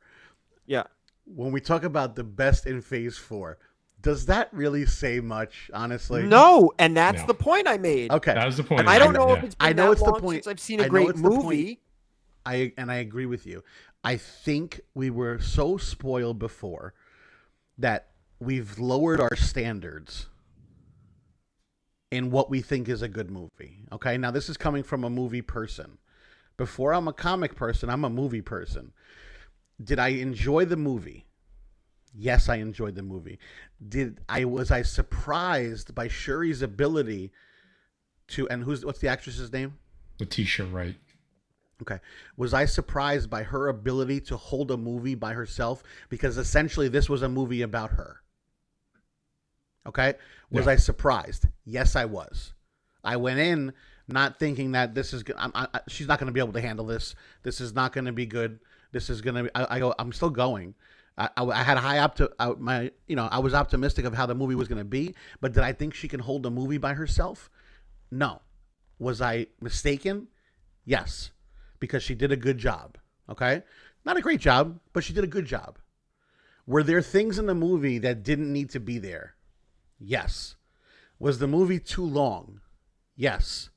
Yeah. When we talk about the best in phase 4, does that really say much, honestly? No, and that's the point I made. Okay. That was the point. And I don't know if it's been that it's long the point. since I've seen a great movie. I agree with you. I think we were so spoiled before that we've lowered our standards in what we think is a good movie. Okay, now this is coming from a movie person. Before I'm a comic person, I'm a movie person. Did I enjoy the movie? Yes, I enjoyed the movie. Was I surprised by Shuri's ability to, and what's the actress's name? Letitia Wright. Okay. Was I surprised by her ability to hold a movie by herself? Because essentially this was a movie about her. Okay. Was I surprised? Yes, I was. I went in not thinking that this is she's not going to be able to handle this. This is not going to be good. This is going to be, I'm still going. I had a high I was optimistic of how the movie was going to be, but did I think she can hold a movie by herself? No. Was I mistaken? Yes. Because she did a good job, okay? Not a great job, but she did a good job. Were there things in the movie that didn't need to be there? Yes. Was the movie too long? Yes.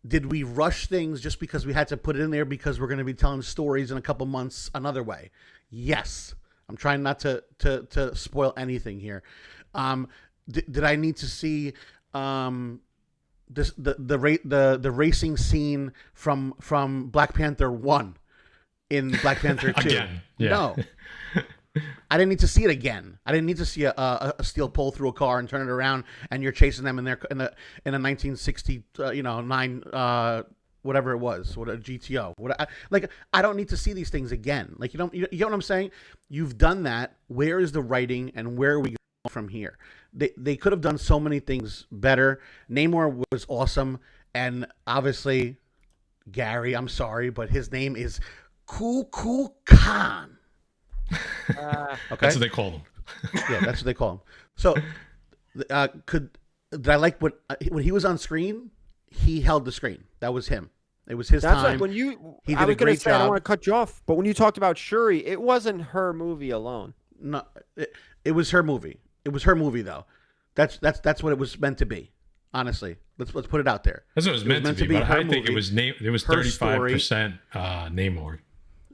Did we rush things just because we had to put it in there because we're going to be telling stories in a couple months another way? Yes. I'm trying not to spoil anything here. Did I need to see the racing scene from Black Panther 1 in Black Panther 2? Again, yeah. No. I didn't need to see it again. I didn't need to see a steel pole through a car and turn it around and you're chasing them in a 1969 whatever it was, what a GTO. I don't need to see these things again. Like you get what I'm saying? You've done that. Where is the writing and where are we going from here? They could have done so many things better. Namor was awesome, and obviously Gary, I'm sorry, but his name is Kul Khan. Okay, that's what they call him. Yeah, that's what they call him. So, did I like when he was on screen? He held the screen. That was him. It was his That's time. like when you. He I did was a gonna great say I don't job. want to cut you off, but when you talked about Shuri, it wasn't her movie alone. No, it was her movie. It was her movie though. That's what it was meant to be. Honestly, let's put it out there. That's what it was meant to be. But I think it was 35% Namor.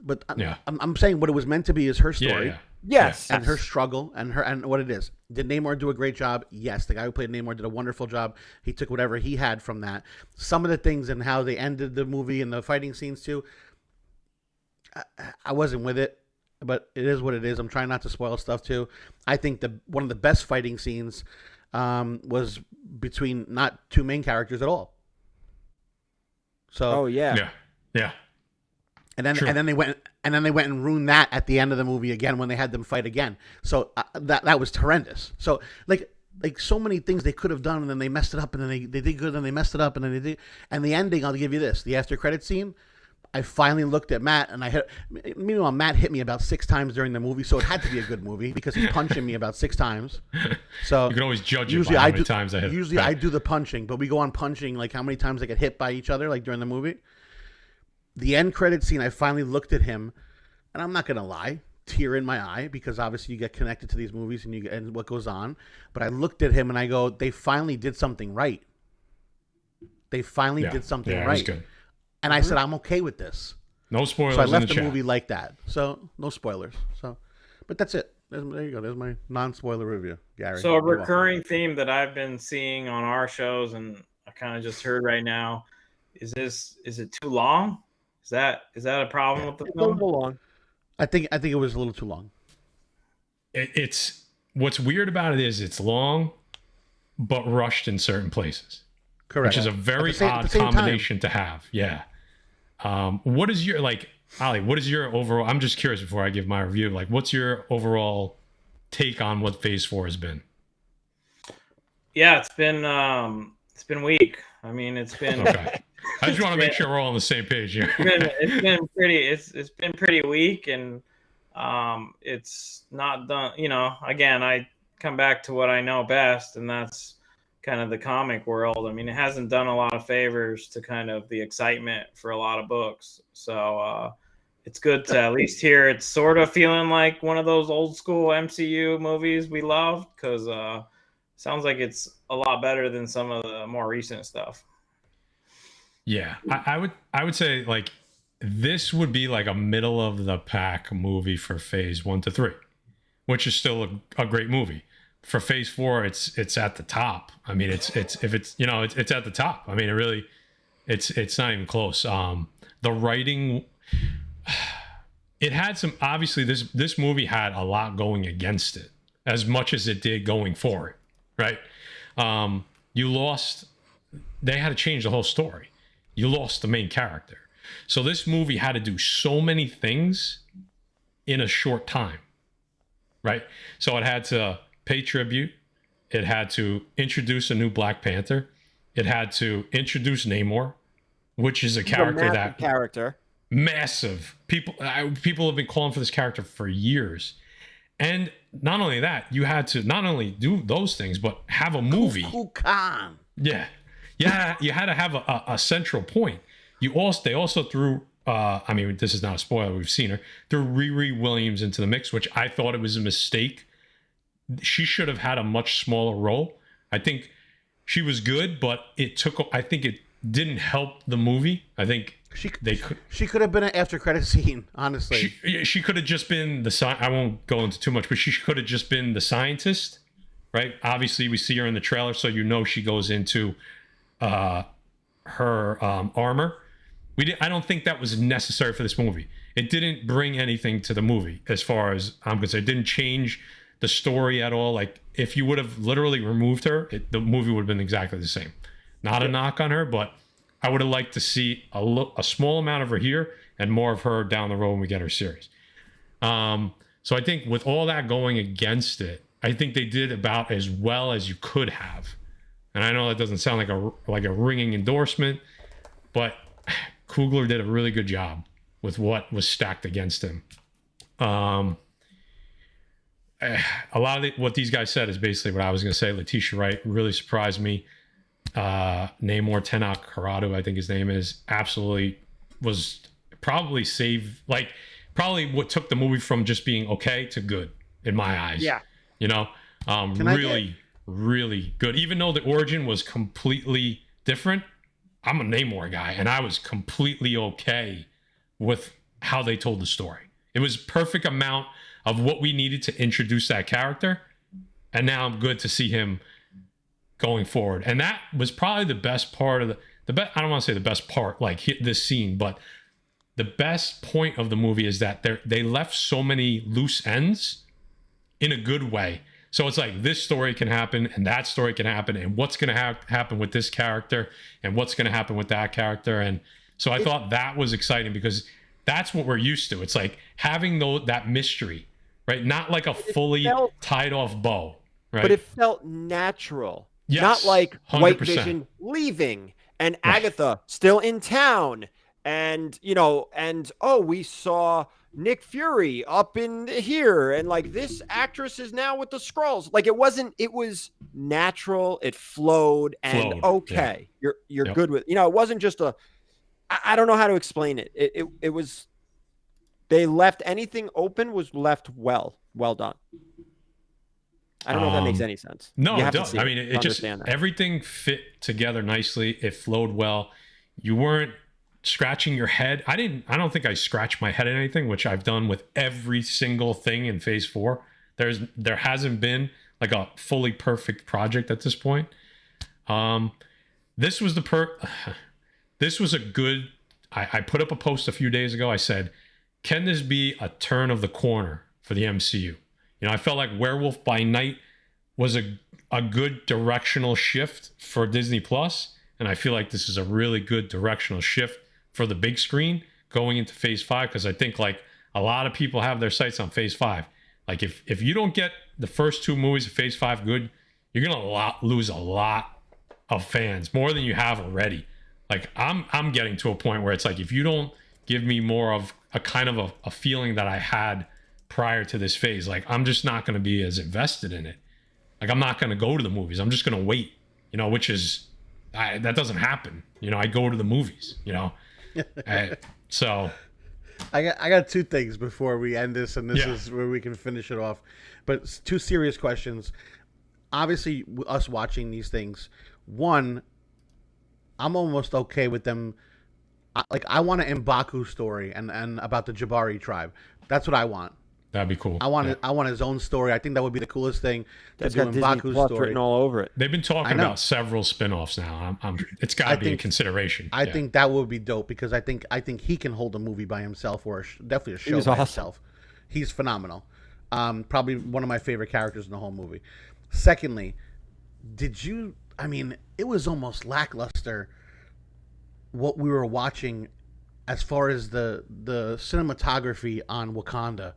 But yeah. I'm saying what it was meant to be is her story. Yeah. Yes, And her struggle and what it is. Did Namor do a great job? Yes. The guy who played Namor did a wonderful job. He took whatever he had from that. Some of the things and how they ended the movie and the fighting scenes too, I wasn't with it, but it is what it is. I'm trying not to spoil stuff too. I think one of the best fighting scenes was between not two main characters at all. So Yeah. And then they went and ruined that at the end of the movie again when they had them fight again. So that was horrendous. So like so many things they could have done, and then they messed it up, and then they did good, and they messed it up, and then they did. And the ending, I'll give you this: the after credit scene. I finally looked at Matt, and meanwhile Matt hit me about 6 times during the movie, so it had to be a good movie because he's punching me about 6 times. So you can always judge it by how many times I hit. Usually I do the punching, but we go on punching like how many times they get hit by each other, like during the movie. The end credit scene, I finally looked at him, and I'm not gonna lie, tear in my eye because obviously you get connected to these movies and what goes on. But I looked at him and I go, they finally did something right. They finally did something right. It was good. And I said, I'm okay with this. No spoilers. So I left in the movie like that. So no spoilers. So, but that's it. There you go. There's my non-spoiler review, Gary. So a recurring theme that I've been seeing on our shows, and I kind of just heard right now, is it too long? Is that a problem with the film? Long. I think it was a little too long. It's what's weird about it is it's long, but rushed in certain places. Correct. Which is a very odd combination to have. Yeah. What is your Ali? What is your overall? I'm just curious before I give my review. Like, what's your overall take on what Phase 4 has been? Yeah, it's been weak. I mean, it's been. Okay. I just want to make sure we're all on the same page here. It's been pretty weak, and it's not done. Again, I come back to what I know best, and that's kind of the comic world. I mean, it hasn't done a lot of favors to kind of the excitement for a lot of books. So it's good to at least hear it's sort of feeling like one of those old school MCU movies we loved, because sounds like it's a lot better than some of the more recent stuff. Yeah, I would say like this would be like a middle of the pack movie for Phase 1 to 3, which is still a great movie. For Phase 4, it's at the top. I mean, it's at the top. I mean, it's not even close. The writing, it had some. Obviously, this movie had a lot going against it, as much as it did going for it. Right? You lost. They had to change the whole story. You lost the main character. So this movie had to do so many things in a short time, right? So it had to pay tribute. It had to introduce a new Black Panther. It had to introduce Namor, which is a character that character massive. People have been calling for this character for years. And not only that, you had to not only do those things, but have a movie. Khan. Yeah. Yeah, you had to have a central point. They also threw I mean, this is not a spoiler, we've seen her, threw Riri Williams into the mix, which I thought it was a mistake. She should have had a much smaller role. I think she was good, but I think it didn't help the movie. I think she could have been an after credit scene, honestly. She could have just been I won't go into too much, but she could have just been the scientist, right? Obviously, we see her in the trailer, so you know she goes into her armor. I don't think that was necessary for this movie. It didn't bring anything to the movie, as far as I'm concerned. It didn't change the story at all. Like, if you would have literally removed her, the movie would have been exactly the same. Not a knock on her, but I would have liked to see a small amount of her here and more of her down the road when we get her series. So I think with all that going against it, I think they did about as well as you could have. And I know that doesn't sound like a ringing endorsement, but Coogler did a really good job with what was stacked against him. A lot of what these guys said is basically what I was going to say. Letitia Wright really surprised me. Namor Tenoch Haradu, I think his name is, absolutely was probably probably what took the movie from just being okay to good in my eyes. Yeah. You know, really good. Even though the origin was completely different, I'm a Namor guy, and I was completely okay with how they told the story. It was perfect amount of what we needed to introduce that character, and now I'm good to see him going forward. And that was probably the best part of I don't want to say the best part, like this scene, but the best point of the movie is that they left so many loose ends in a good way. So it's like this story can happen and that story can happen, and what's going to happen with this character and what's going to happen with that character. And so I thought that was exciting because that's what we're used to. It's like having that mystery, right? Not like a fully tied off bow, right? But it felt natural. Yes, not like 100%. White Vision leaving and Agatha still in town. And, we saw Nick Fury up in here, and like this actress is now with the Skrulls. Like it was natural, it flowed. Okay. Yeah. You're good with, it wasn't just I don't know how to explain it. It was, they left anything open was left well done. I don't know if that makes any sense. No, it does. I mean, it just, everything fit together nicely. It flowed well. You weren't scratching your head. I don't think I scratched my head at anything, which I've done with every single thing in phase 4. There hasn't been like a fully perfect project at this point. This was a good, I put up a post a few days ago. I said, can this be a turn of the corner for the MCU? I felt like Werewolf by Night was a good directional shift for Disney Plus, and I feel like this is a really good directional shift for the big screen going into phase 5, because I think like a lot of people have their sights on phase 5. Like if you don't get the first 2 movies of phase 5 good, you're gonna lose a lot of fans, more than you have already. Like I'm getting to a point where it's like, if you don't give me more of a kind of a feeling that I had prior to this phase, like I'm just not going to be as invested in it. Like I'm not going to go to the movies. I'm just going to wait, which is, that doesn't happen. I go to the movies, so I got 2 things before we end this, and this is where we can finish it off. But 2 serious questions. Obviously, us watching these things, one, I'm almost okay with them. I want an M'Baku story and about the Jabari tribe. That's what I want. That'd be cool. I want his own story. I think that would be the coolest thing. That's got M'Baku's story written all over it. They've been talking about several spin-offs now. It's got to be in consideration. I think that would be dope, because I think he can hold a movie by himself, or definitely a show by himself. He's phenomenal. Probably one of my favorite characters in the whole movie. Secondly, it was almost lackluster what we were watching as far as the cinematography on Wakanda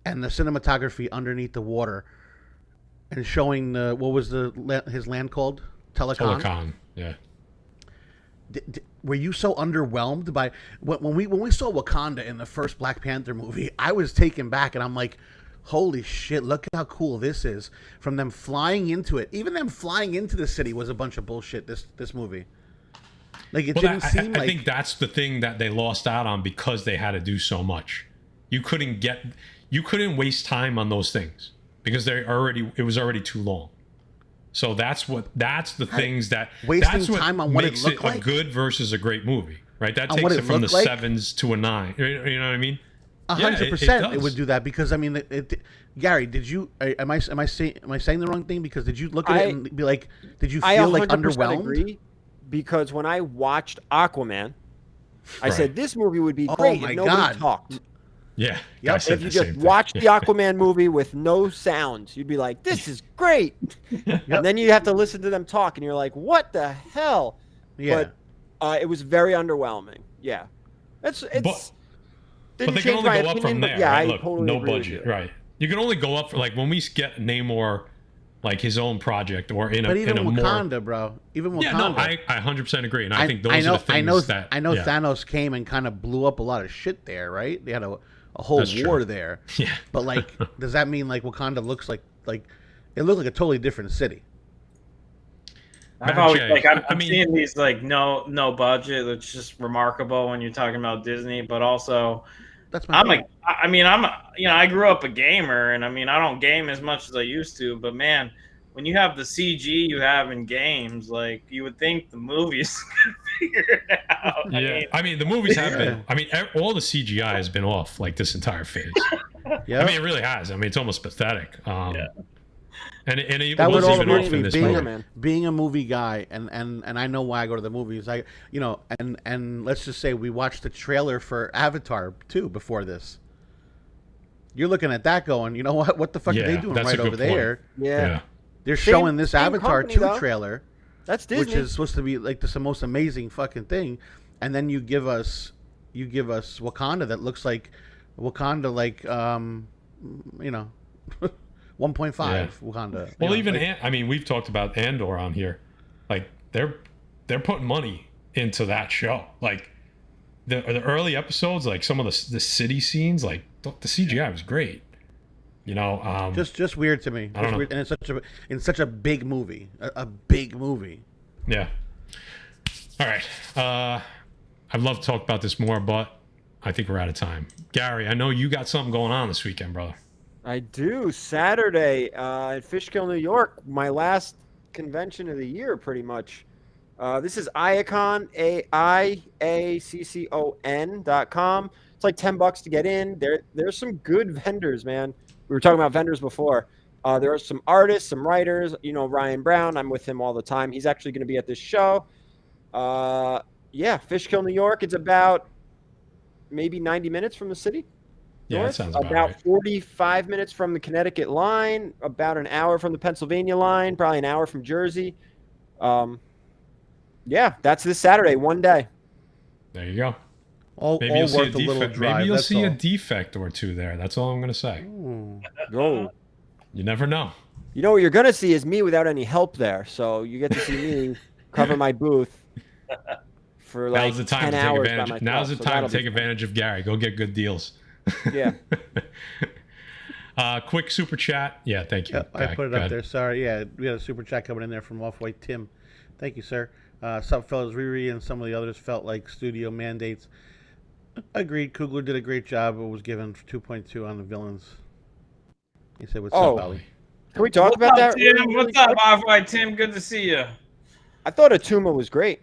and the cinematography underneath the water and showing what was his land called? Telecon. Yeah. Were you so underwhelmed by when we saw Wakanda in the first Black Panther movie? I was taken back, and I'm like, holy shit, look at how cool this is. From them flying into it, even them flying into the city was a bunch of bullshit. This movie, like, it didn't seem like. I think that's the thing that they lost out on because they had to do so much. You couldn't waste time on those things because it was already too long. So that's the things that wasting time on what it looked like. A good versus a great movie, right? That takes it from the 7s to a 9. You know what I me? 100% it would do that because I mean, Gary, did you? Am I saying the wrong thing? Because did you look at it and be like, did you feel like underwhelmed? Agree, because when I watched Aquaman, I said this movie would be great if nobody talked. Yeah. Yep. If you just watch the Aquaman movie with no sounds, you'd be like, this is great. Yep. And then you have to listen to them talk, and you're like, what the hell? Yeah. But it was very underwhelming. Yeah. But they can only go up from there. Yeah, right? I Look, totally no agree budget. with you. Right. You can only go up for, like, when we get Namor, like, his own project or in but even in a Wakanda, more... bro. Even Wakanda. Yeah, no, I 100% agree. And I think those are the things that... I know Thanos came and kind of blew up a lot of shit there, right? They had a whole war there. Yeah. But, like, does that mean, like, Wakanda looks like it looked like a totally different city? I've always I'm seeing these like no budget. It's just remarkable when you're talking about Disney, but also that's my point. I grew up a gamer, and I mean I don't game as much as I used to, but man, when you have the CG you have in games, like you would think the movies could figure it out. Yeah, I mean the movies have been. I mean all the CGI has been off like this entire phase. Yeah, I mean it really has. I mean it's almost pathetic. Yeah. And it that was all even off in this movie. Being a movie guy, and I know why I go to the movies. And let's just say we watched the trailer for Avatar 2 before this. You're looking at that going, you know what the fuck are they doing right over there? Yeah. They're showing this Avatar 2 trailer. That's Disney. Which is supposed to be like the most amazing fucking thing. And then you give us Wakanda that looks like Wakanda, like 1.5 Wakanda. Well, even I mean, we've talked about Andor on here. Like they're putting money into that show. Like the early episodes, like some of the city scenes, like the CGI was great. Just weird to me. Weird. And it's such a big movie, a big movie. Yeah. All right. I'd love to talk about this more, but I think we're out of time. Gary, I know you got something going on this weekend, brother. I do. Saturday at Fishkill, New York, my last convention of the year, pretty much. This is IACCON, IACCON.com. It's like $10 to get in. There's some good vendors, man. We were talking about vendors before. There are some artists, some writers. Ryan Brown. I'm with him all the time. He's actually going to be at this show. Fishkill, New York. It's about maybe 90 minutes from the city. Yeah, that sounds about right. 45 minutes from the Connecticut line, about an hour from the Pennsylvania line, probably an hour from Jersey. That's this Saturday, one day. There you go. Maybe you'll see a defect. Maybe you'll see a defect or two there. That's all I'm going to say. Go. You never know. You know what you're going to see is me without any help there. So you get to see me cover my booth for like 10 hours by myself. Now's the time to take advantage of Gary. Go get good deals. Yeah. Quick super chat. Yeah, thank you. I put it up there. Sorry. Yeah, we had a super chat coming in there from Off-White Tim. Thank you, sir. Some fellas, Riri and some of the others felt like studio mandates. Agreed. Coogler did a great job, but was given 2.2 on the villains. He said, "What's up, Ali?" Can we talk about that? Tim? What's up, Off-White Tim? Good to see you. I thought Atuma was great.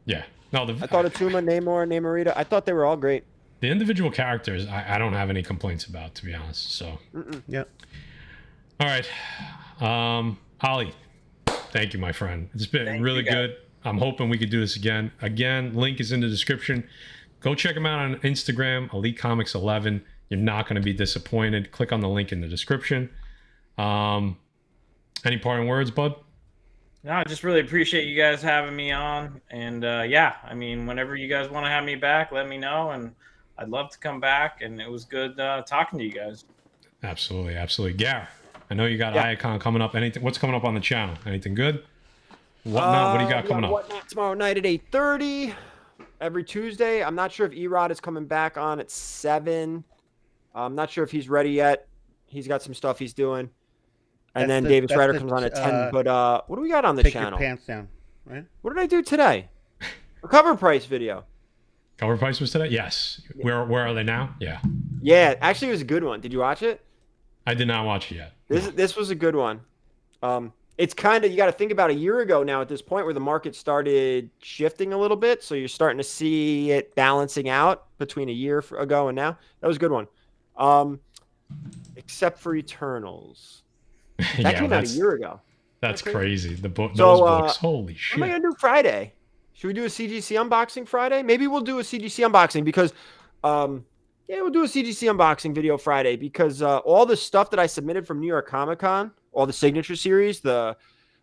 Yeah. No, I thought Atuma, Namor, Namorita. I thought they were all great. The individual characters, I don't have any complaints about, to be honest. So, yeah. All right, Ollie, thank you, my friend. It's been really good. I'm hoping we could do this again. Again, link is in the description. Go check them out on Instagram, Elite Comics 11. You're not going to be disappointed. Click on the link in the description. Any parting words, bud? No, I just really appreciate you guys having me on. And yeah, I mean, whenever you guys want to have me back, let me know. And I'd love to come back. And it was good talking to you guys. Absolutely, absolutely. Gary, I know you got Yeah. Icon coming up. Anything? What's coming up on the channel? Anything good? Whatnot? What do you got coming up? Whatnot tomorrow night at 8:30. Every Tuesday. I'm not sure if Erod is coming back on at 7. I'm not sure if he's ready yet. He's got some stuff he's doing. And then Davis Ryder comes on at 10. But what do we got on the Take channel? your pants down, right? What did I do today? A cover price video. Cover price was today? Yes. Where are they now? Yeah. Yeah, actually it was a good one. Did you watch it? I did not watch it yet. This was a good one. It's kind of, you got to think about a year ago now at this point where the market started shifting a little bit. So you're starting to see it balancing out between a year ago and now. That was a good one. Except for Eternals. That came out a year ago. That's crazy. The book, So, those books. Holy shit. What am I going to do Friday? Should we do a CGC unboxing Friday? Maybe we'll do a CGC unboxing because, yeah, we'll do a CGC unboxing video Friday because all the stuff that I submitted from New York Comic Con, all the signature series, the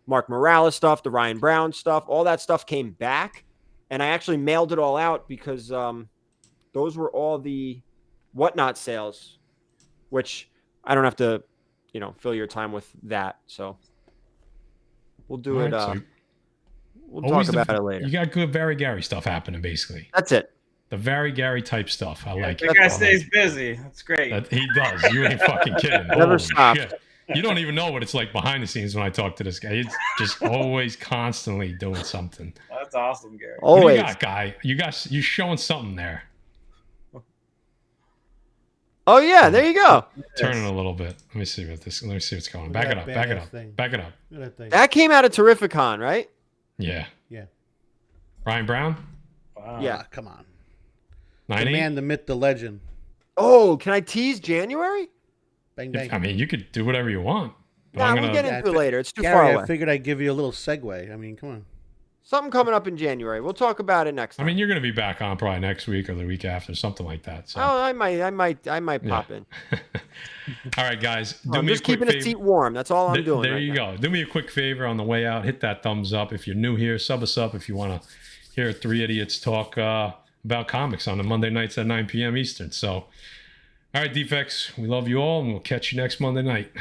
Mark Morales stuff, the Ryan Brown stuff, all that stuff came back. And I actually mailed it all out because those were all the Whatnot sales, which I don't have to, fill your time with that. So we'll do it. So We'll talk about it later. You got good Very Gary stuff happening, basically. That's it. The Very Gary type stuff. I like it. The guy stays busy. That's great. He does. You ain't fucking kidding. Never Holy stops. shit. You don't even know what it's like behind the scenes when I talk to this guy. He's just always constantly doing something. That's awesome, Gary. What do Always. you got, guy? You showing something there. Oh yeah, there you go. Turn it a little bit. Let me see what's going on. Back it up. Back it up. Back it up. Look at that thing. That came out of Terrificon, right? Yeah. Yeah. Ryan Brown? Wow. Yeah. Ah, come on. 90? The man, the myth, the legend. Oh, can I tease January? Bang, bang. I mean, you could do whatever you want. But Nah, I'm we'll gonna, get into it later. It's too Gary, far I away. figured I'd give you a little segue. I mean, come on. Something coming up in January. We'll talk about it next I time. mean, you're going to be back on probably next week or the week after, something like that. So. Oh, I might pop in. All right, guys. Do I'm me just a quick keeping favor. the seat warm. That's all I'm doing. There right you now. go. Do me a quick favor on the way out. Hit that thumbs up. If you're new here, sub us up if you want to hear 3 idiots talk about comics on the Monday nights at 9 p.m. Eastern. So, all right, Defects, we love you all, and we'll catch you next Monday night.